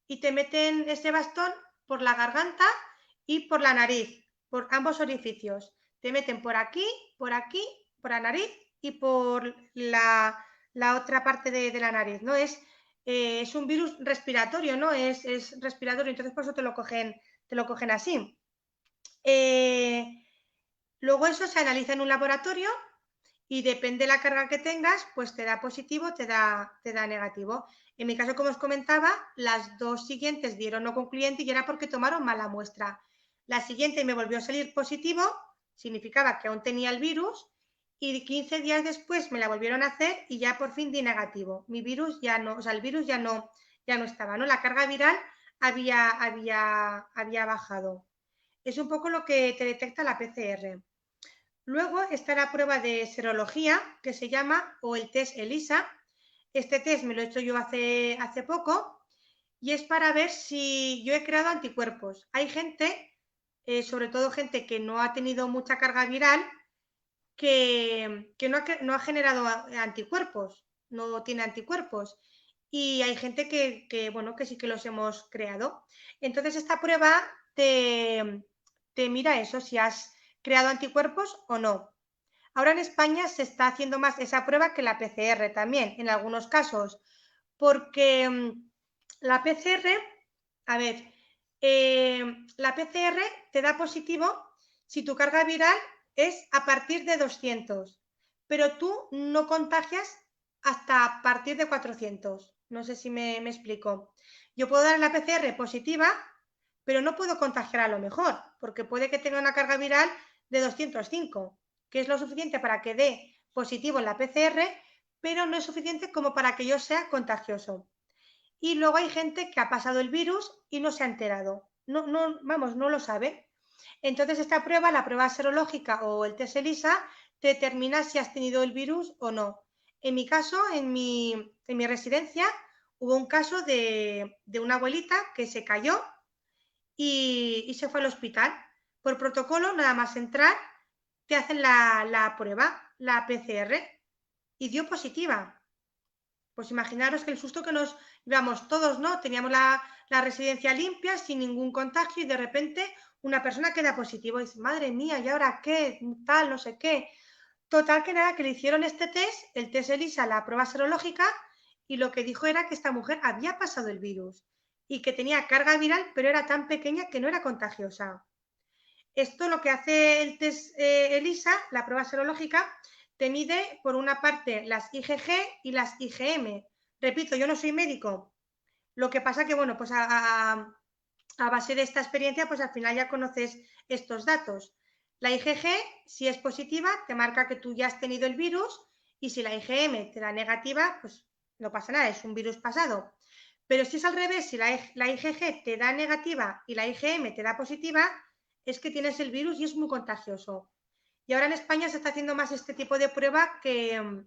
y te meten ese bastón por la garganta y por la nariz, por ambos orificios. Te meten por aquí, por la nariz y por la otra parte de la nariz, ¿no? Es un virus respiratorio, ¿no? Es respiratorio, entonces por eso te lo cogen así. Luego eso se analiza en un laboratorio y depende de la carga que tengas, pues te da positivo, te da negativo. En mi caso, como os comentaba, las 2 siguientes dieron no concluyente y era porque tomaron mala muestra. La siguiente me volvió a salir positivo, significaba que aún tenía el virus, y 15 días después me la volvieron a hacer y ya por fin di negativo. Mi virus ya no, o sea, el virus ya no estaba, ¿no? La carga viral había bajado. Es un poco lo que te detecta la PCR. Luego está la prueba de serología, que se llama, o el test ELISA. Este test me lo he hecho yo hace poco y es para ver si yo he creado anticuerpos. Hay gente, sobre todo gente que no ha tenido mucha carga viral, que no ha generado anticuerpos, no tiene anticuerpos. Y hay gente bueno, que sí que los hemos creado. Entonces, esta prueba te mira eso, si has creado anticuerpos o no. Ahora en España se está haciendo más esa prueba que la PCR también, en algunos casos, porque la PCR, a ver, la PCR te da positivo si tu carga viral es a partir de 200, pero tú no contagias hasta a partir de 400. No sé si me explico. Yo puedo dar la PCR positiva, pero no puedo contagiar a lo mejor, porque puede que tenga una carga viral de 205, que es lo suficiente para que dé positivo en la PCR, pero no es suficiente como para que yo sea contagioso. Y luego hay gente que ha pasado el virus y no se ha enterado. No lo sabe. Entonces esta prueba, la prueba serológica o el test ELISA, te determina si has tenido el virus o no. En mi caso, en mi residencia, hubo un caso de una abuelita que se cayó y se fue al hospital. Por protocolo, nada más entrar, te hacen la prueba, la PCR, y dio positiva. Pues imaginaros que el susto que nos íbamos todos, ¿no? Teníamos la residencia limpia, sin ningún contagio, y de repente una persona queda positivo y dice, madre mía, ¿y ahora qué? Tal, no sé qué. Total que nada, que le hicieron este test, el test ELISA, la prueba serológica, y lo que dijo era que esta mujer había pasado el virus y que tenía carga viral, pero era tan pequeña que no era contagiosa. Esto lo que hace el test ELISA, la prueba serológica, te mide por una parte las IgG y las IgM. Repito, yo no soy médico. Lo que pasa que, bueno, pues a base de esta experiencia, pues al final ya conoces estos datos. La IgG, si es positiva, te marca que tú ya has tenido el virus, y si la IgM te da negativa, pues no pasa nada, es un virus pasado. Pero si es al revés, si la IgG te da negativa y la IgM te da positiva, es que tienes el virus y es muy contagioso. Y ahora en España se está haciendo más este tipo de prueba que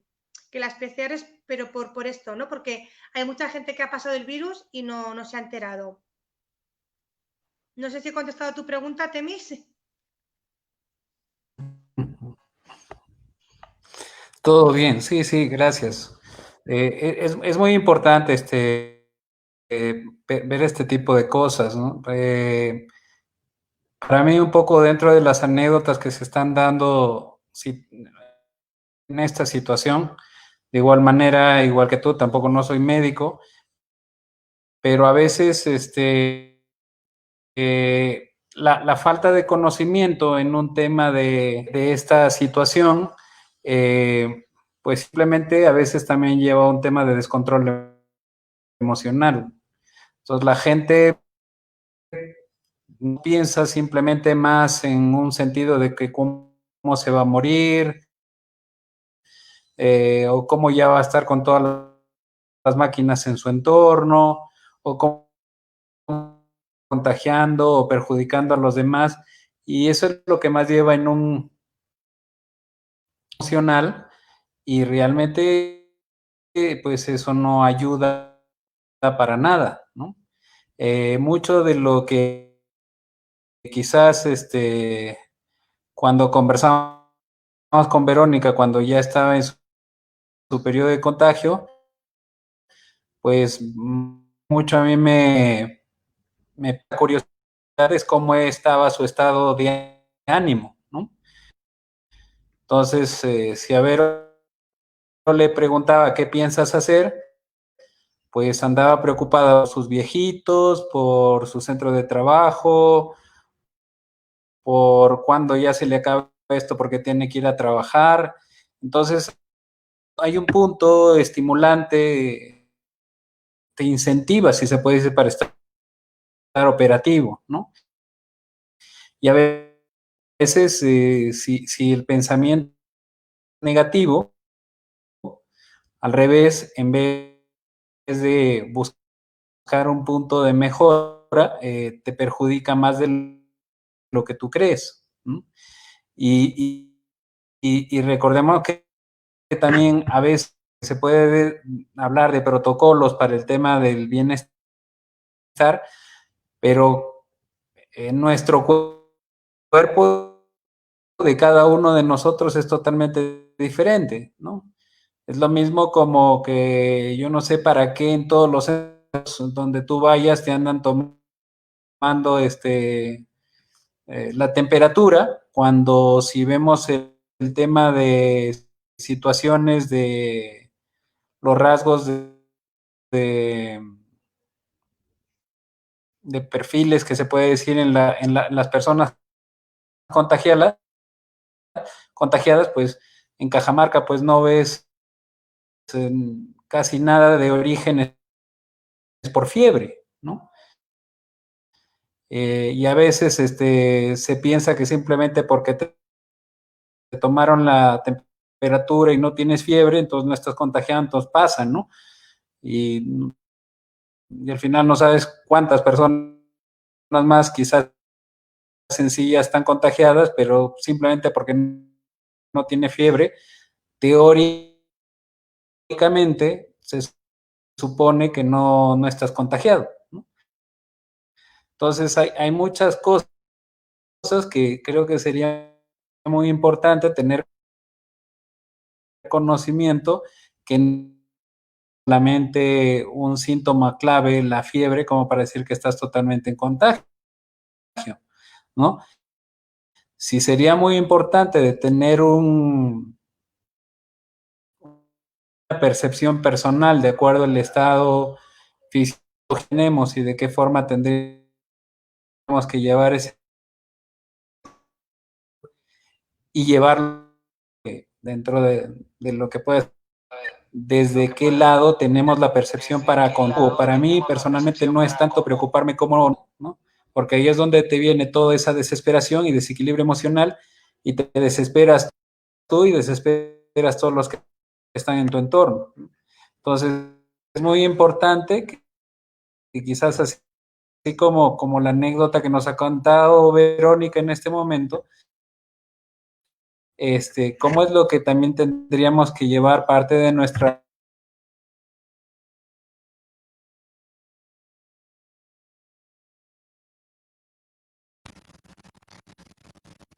las PCRs, pero por esto, ¿no? Porque hay mucha gente que ha pasado el virus y no se ha enterado. No sé si he contestado a tu pregunta, Temis. Todo bien, sí, sí, gracias. Es muy importante ver este tipo de cosas, ¿no? Para mí, un poco dentro de las anécdotas que se están dando en esta situación, de igual manera, igual que tú, tampoco no soy médico, pero a veces la falta de conocimiento en un tema de esta situación, pues simplemente a veces también lleva a un tema de descontrol emocional. Entonces la gente piensa simplemente más en un sentido de que cómo se va a morir, o cómo ya va a estar con todas las máquinas en su entorno, o cómo contagiando o perjudicando a los demás, y eso es lo que más lleva en un emocional, y realmente pues eso no ayuda para nada, ¿no? Mucho de lo que quizás cuando conversamos con Verónica, cuando ya estaba en su periodo de contagio, pues mucho a mí me da curiosidad es cómo estaba su estado de ánimo, ¿no? Entonces, si a ver le preguntaba qué piensas hacer, pues andaba preocupada por sus viejitos, por su centro de trabajo, por cuándo ya se le acaba esto porque tiene que ir a trabajar. Entonces, hay un punto estimulante, te incentiva, si se puede decir, para estar operativo, ¿no? Y a veces, si el pensamiento negativo, al revés, en vez de buscar un punto de mejora, te perjudica más de lo que tú crees, ¿no? Y recordemos que también a veces se puede hablar de protocolos para el tema del bienestar, pero nuestro cuerpo de cada uno de nosotros es totalmente diferente, ¿no? Es lo mismo como que yo no sé para qué en todos los centros donde tú vayas te andan tomando la temperatura, cuando si vemos el tema de situaciones de los rasgos de, de perfiles que se puede decir en las personas contagiadas, pues en Cajamarca pues no ves casi nada de origen por fiebre, ¿no? Y a veces se piensa que simplemente porque te tomaron la temperatura y no tienes fiebre, entonces no estás contagiado, entonces pasan, ¿no? Y al final no sabes cuántas personas más quizás sencillas están contagiadas, pero simplemente porque no tiene fiebre, teóricamente se supone que no estás contagiado, ¿no? Entonces hay muchas cosas que creo que sería muy importante tener conocimiento, que solamente un síntoma clave, la fiebre, como para decir que estás totalmente en contagio, ¿no? Sí sería muy importante de tener una percepción personal de acuerdo al estado físico que tenemos y de qué forma tendríamos que llevar ese y llevarlo dentro de lo que puede, desde qué lado tenemos la percepción para mí personalmente no es tanto preocuparme cómo, ¿no? Porque ahí es donde te viene toda esa desesperación y desequilibrio emocional y te desesperas tú y desesperas todos los que están en tu entorno. Entonces, es muy importante que quizás así como la anécdota que nos ha contado Verónica en este momento, cómo es lo que también tendríamos que llevar parte de nuestra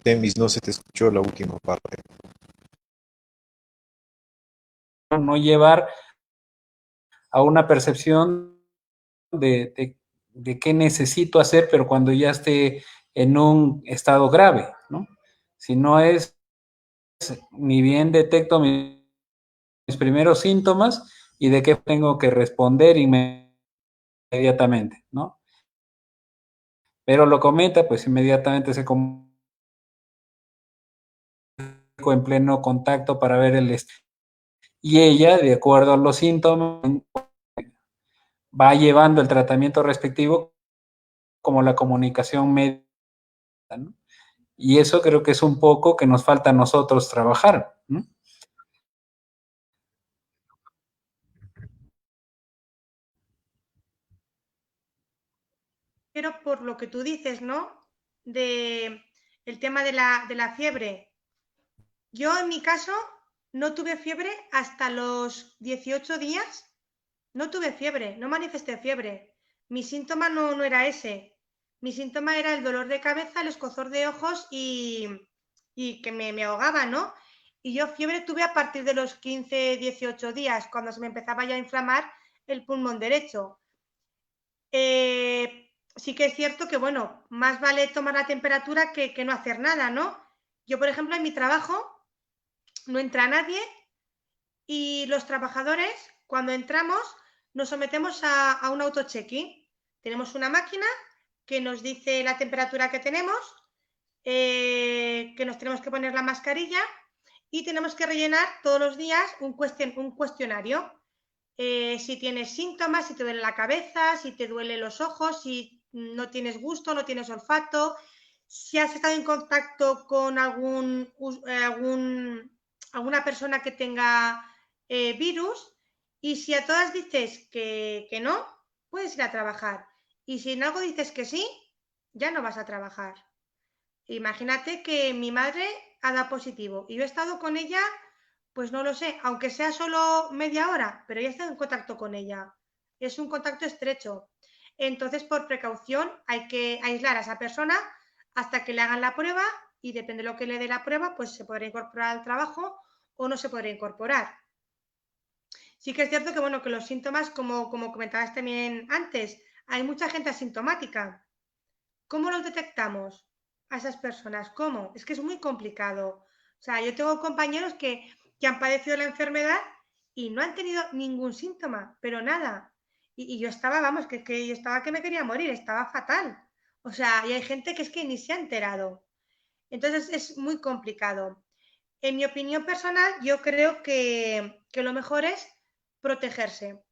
Temis, no se te escuchó la última parte. no llevar a una percepción de qué necesito hacer, pero cuando ya esté en un estado grave, ¿no? Si no es, ni bien detecto mis primeros síntomas y de qué tengo que responder inmediatamente, ¿no? Pero lo comenta, pues inmediatamente se comunica en pleno contacto para ver y ella, de acuerdo a los síntomas, va llevando el tratamiento respectivo como la comunicación médica, ¿no? Y eso creo que es un poco que nos falta a nosotros trabajar, ¿no? Pero por lo que tú dices, ¿no? De el tema de la fiebre. Yo en mi caso no tuve fiebre hasta los 18 días. No tuve fiebre, no manifesté fiebre. Mi síntoma no era ese. Mi síntoma era el dolor de cabeza, el escozor de ojos y que me ahogaba, ¿no? Y yo fiebre tuve a partir de los 15, 18 días, cuando se me empezaba ya a inflamar el pulmón derecho. sí que es cierto que, bueno, más vale tomar la temperatura que no hacer nada, ¿no? Yo, por ejemplo, en mi trabajo no entra nadie y los trabajadores, cuando entramos, nos sometemos a un auto-check-in. Tenemos una máquina que nos dice la temperatura que tenemos, que nos tenemos que poner la mascarilla y tenemos que rellenar todos los días un cuestionario. Si tienes síntomas, si te duele la cabeza, si te duelen los ojos, si no tienes gusto, no tienes olfato, si has estado en contacto con alguna persona que tenga virus, y si a todas dices que no, puedes ir a trabajar. Y si en algo dices que sí, ya no vas a trabajar. Imagínate que mi madre ha dado positivo y yo he estado con ella, pues no lo sé, aunque sea solo media hora, pero ya he estado en contacto con ella. Es un contacto estrecho. Entonces, por precaución, hay que aislar a esa persona hasta que le hagan la prueba y depende de lo que le dé la prueba, pues se podrá incorporar al trabajo o no se podrá incorporar. Sí que es cierto que, bueno, que los síntomas, como comentabas también antes, hay mucha gente asintomática. ¿Cómo los detectamos a esas personas? ¿Cómo? Es que es muy complicado. O sea, yo tengo compañeros que han padecido la enfermedad y no han tenido ningún síntoma, pero nada. Y yo estaba, vamos, que yo estaba que me quería morir, estaba fatal. O sea, y hay gente que es que ni se ha enterado. Entonces es muy complicado. En mi opinión personal, yo creo que lo mejor es protegerse.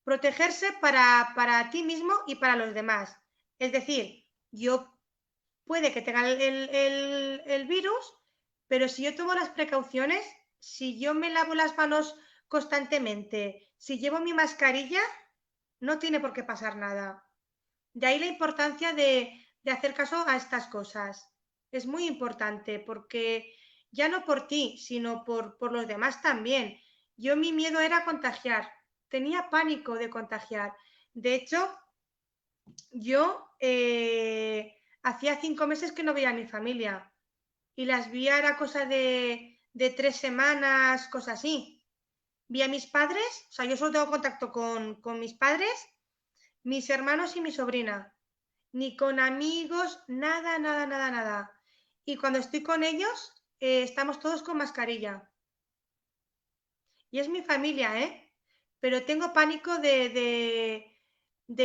Protegerse para ti mismo y para los demás. Es decir, yo puede que tenga el virus, pero si yo tomo las precauciones, si yo me lavo las manos constantemente, si llevo mi mascarilla, no tiene por qué pasar nada. De ahí la importancia de hacer caso a estas cosas. Es muy importante porque ya no por ti, sino por los demás también. Yo mi miedo era contagiar, tenía pánico de contagiar. De hecho, yo hacía 5 meses que no veía a mi familia y las vi era cosa de 3 semanas, cosas así. Vi a mis padres, o sea, yo solo tengo contacto con mis padres, mis hermanos y mi sobrina. Ni con amigos, nada, nada, nada, nada. Y cuando estoy con ellos, estamos todos con mascarilla. Y es mi familia, ¿eh? Pero tengo pánico de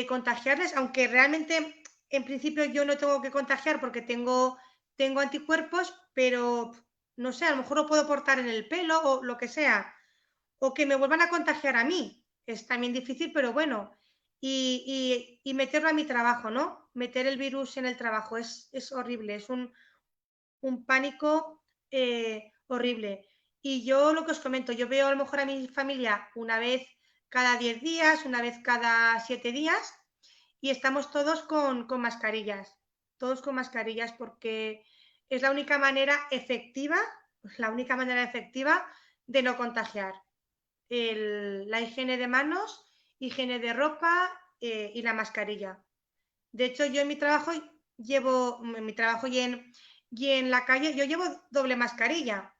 contagiarles, aunque realmente en principio yo no tengo que contagiar porque tengo anticuerpos, pero no sé, a lo mejor lo puedo portar en el pelo o lo que sea. O que me vuelvan a contagiar a mí. Es también difícil, pero bueno. Y meterlo a mi trabajo, ¿no? Meter el virus en el trabajo es horrible, es un pánico horrible. Y yo lo que os comento, yo veo a lo mejor a mi familia una vez cada 10 días, una vez cada 7 días y estamos todos con mascarillas, todos con mascarillas porque es la única manera efectiva, de no contagiar. La higiene de manos, higiene de ropa y la mascarilla. De hecho, yo en mi trabajo y en la calle, yo llevo doble mascarilla.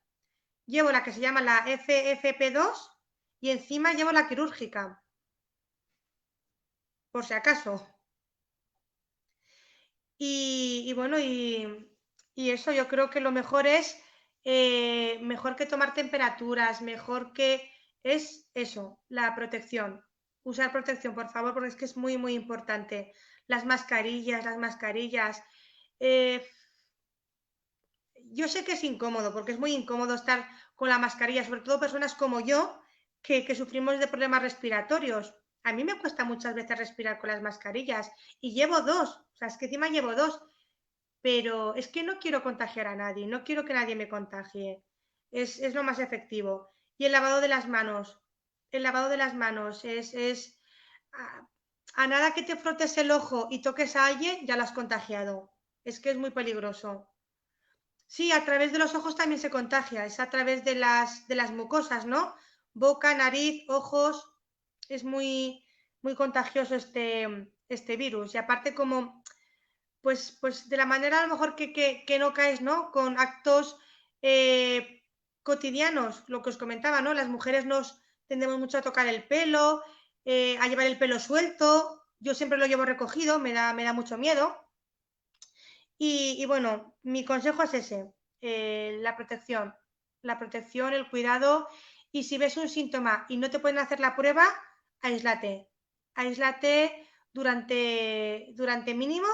Llevo la que se llama la FFP2 y encima llevo la quirúrgica, por si acaso. Y bueno, y eso yo creo que lo mejor es, mejor que tomar temperaturas, mejor que es eso, la protección. Usar protección, por favor, porque es que es muy, muy importante. Las mascarillas. Eh, yo sé que es incómodo, porque es muy incómodo estar con la mascarilla, sobre todo personas como yo, que sufrimos de problemas respiratorios. A mí me cuesta muchas veces respirar con las mascarillas y llevo dos, o sea, es que encima llevo dos, pero es que no quiero contagiar a nadie, no quiero que nadie me contagie. Es lo más efectivo. Y el lavado de las manos. El lavado de las manos es a nada que te frotes el ojo y toques a alguien, ya lo has contagiado. Es que es muy peligroso. Sí, a través de los ojos también se contagia, es a través de las mucosas, ¿no? Boca, nariz, ojos, es muy, muy contagioso este virus. Y aparte como, pues de la manera a lo mejor que no caes, ¿no? Con actos cotidianos, lo que os comentaba, ¿no? Las mujeres nos tendemos mucho a tocar el pelo, a llevar el pelo suelto, yo siempre lo llevo recogido, me da mucho miedo. Y bueno, mi consejo es ese, la protección, el cuidado. Y si ves un síntoma y no te pueden hacer la prueba, aíslate. Aíslate durante mínimo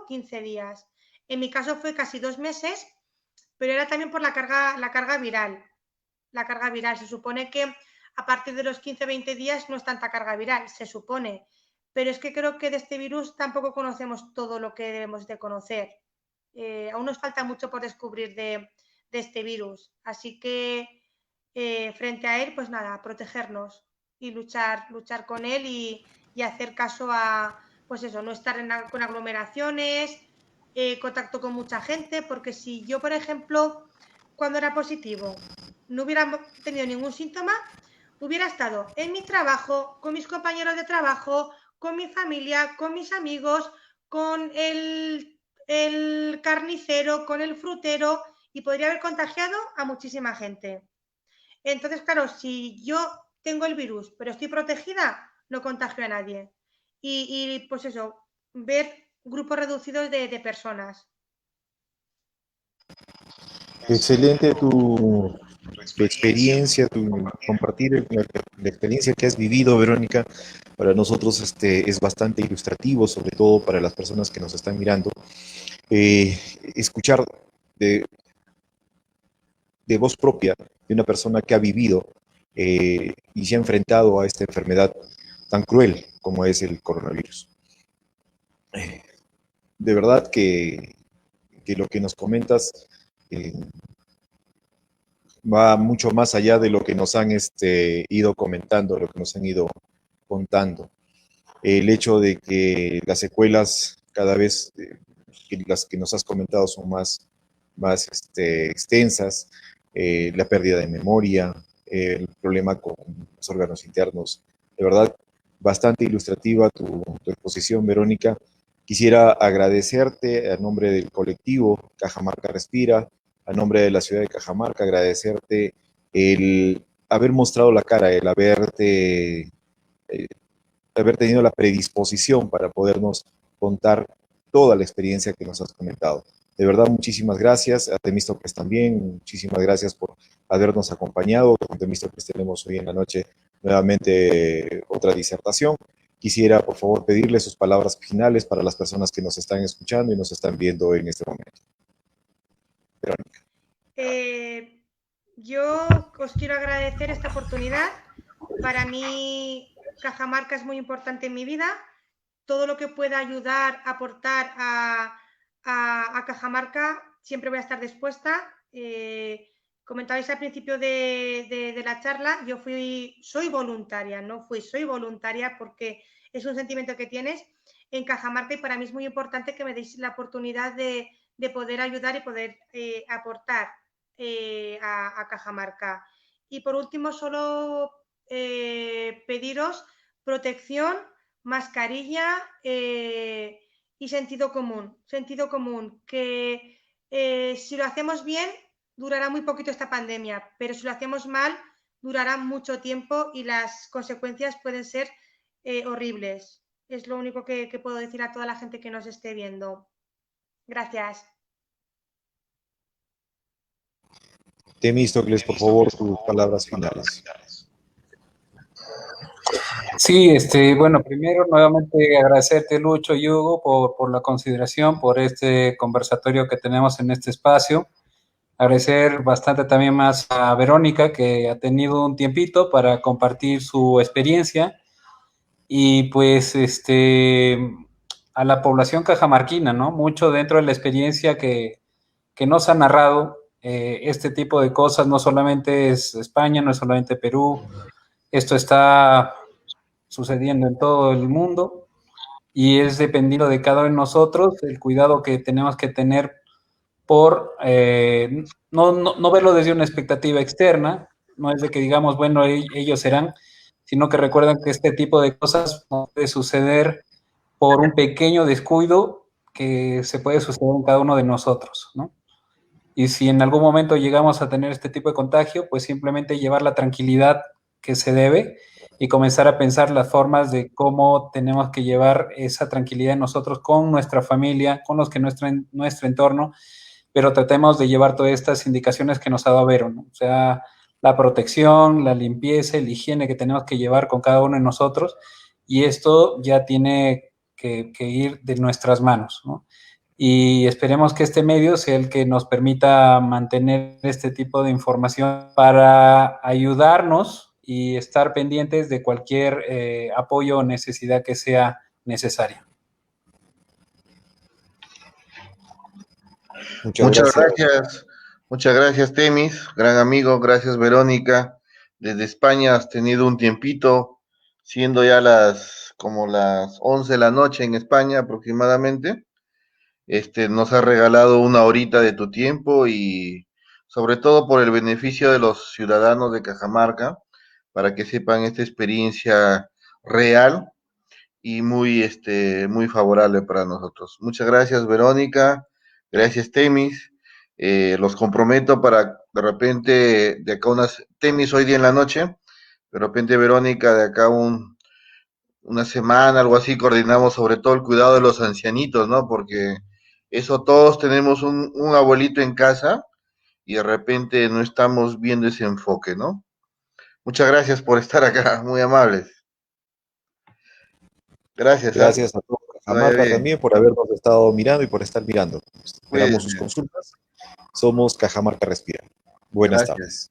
15 días. En mi caso fue casi 2 meses, pero era también por la carga viral. La carga viral. Se supone que a partir de los 15-20 días no es tanta carga viral, se supone. Pero es que creo que de este virus tampoco conocemos todo lo que debemos de conocer. Aún nos falta mucho por descubrir de este virus. Así que frente a él, pues nada, protegernos y luchar con él y hacer caso a, pues eso, no estar con aglomeraciones, contacto con mucha gente, porque si yo, por ejemplo, cuando era positivo, no hubiera tenido ningún síntoma, hubiera estado en mi trabajo, con mis compañeros de trabajo, con mi familia, con mis amigos, con el carnicero, con el frutero, y podría haber contagiado a muchísima gente. Entonces, claro, si yo tengo el virus, pero estoy protegida, no contagio a nadie. Y pues eso, ver grupos reducidos de personas. Excelente tu experiencia, compartir la experiencia que has vivido, Verónica. Para nosotros es bastante ilustrativo, sobre todo para las personas que nos están mirando. Escuchar de, de voz propia de una persona que ha vivido y se ha enfrentado a esta enfermedad tan cruel como es el coronavirus. De verdad que lo que nos comentas va mucho más allá de lo que nos han ido comentando, lo que nos han ido contando. El hecho de que las secuelas cada vez, las que nos has comentado, son más extensas, la pérdida de memoria, el problema con los órganos internos. De verdad, bastante ilustrativa tu exposición, Verónica. Quisiera agradecerte a nombre del colectivo Cajamarca Respira, a nombre de la ciudad de Cajamarca, agradecerte el haber mostrado la cara, el haber tenido la predisposición para podernos contar toda la experiencia que nos has comentado. De verdad, muchísimas gracias. A Temístocles también, muchísimas gracias por habernos acompañado. Con Temístocles tenemos hoy en la noche nuevamente otra disertación. Quisiera, por favor, pedirle sus palabras finales para las personas que nos están escuchando y nos están viendo en este momento. Verónica. Yo os quiero agradecer esta oportunidad. Para mí, Cajamarca es muy importante en mi vida. Todo lo que pueda ayudar, aportar a Cajamarca, siempre voy a estar dispuesta. Comentabais al principio de la charla, soy voluntaria, soy voluntaria porque es un sentimiento que tienes en Cajamarca y para mí es muy importante que me deis la oportunidad de poder ayudar y poder aportar a Cajamarca. Y por último, solo pediros protección, mascarilla y sentido común, que si lo hacemos bien durará muy poquito esta pandemia, pero si lo hacemos mal durará mucho tiempo y las consecuencias pueden ser horribles. Es lo único que puedo decir a toda la gente que nos esté viendo. Gracias. Temístocles, por favor, tus palabras finales. Sí, bueno, primero nuevamente agradecerte, Lucho y Hugo, por la consideración, por este conversatorio que tenemos en este espacio. Agradecer bastante también más a Verónica, que ha tenido un tiempito para compartir su experiencia, y pues a la población cajamarquina, ¿no? Mucho dentro de la experiencia que nos ha narrado. Este tipo de cosas no solamente es España, no es solamente Perú, esto está sucediendo en todo el mundo y es dependiendo de cada uno de nosotros el cuidado que tenemos que tener por no verlo desde una expectativa externa, no es de que digamos, bueno, ellos serán, sino que recuerdan que este tipo de cosas puede suceder por un pequeño descuido que se puede suceder en cada uno de nosotros, ¿no? Y si en algún momento llegamos a tener este tipo de contagio, pues simplemente llevar la tranquilidad que se debe y comenzar a pensar las formas de cómo tenemos que llevar esa tranquilidad nosotros con nuestra familia, con los que nuestro entorno, pero tratemos de llevar todas estas indicaciones que nos ha dado Vero, ¿no? O sea, la protección, la limpieza, la higiene que tenemos que llevar con cada uno de nosotros, y esto ya tiene que ir de nuestras manos, ¿no? Y esperemos que este medio sea el que nos permita mantener este tipo de información para ayudarnos y estar pendientes de cualquier apoyo o necesidad que sea necesaria. Muchas gracias, Temis, gran amigo, gracias, Verónica. Desde España has tenido un tiempito, siendo ya como las 11 de la noche en España aproximadamente. Nos has regalado una horita de tu tiempo y sobre todo por el beneficio de los ciudadanos de Cajamarca, para que sepan esta experiencia real y muy favorable para nosotros. Muchas gracias, Verónica. Gracias, Temis. Los comprometo para de repente, de acá Temis hoy día en la noche, de repente, Verónica, de acá una semana, algo así, coordinamos sobre todo el cuidado de los ancianitos, ¿no? Porque eso todos tenemos un abuelito en casa y de repente no estamos viendo ese enfoque, ¿no? Muchas gracias por estar acá, muy amables. Gracias, Gracias a todos Cajamarca también por habernos estado mirando y por estar mirando. Esperamos sus consultas. Somos Cajamarca Respira. Buenas tardes.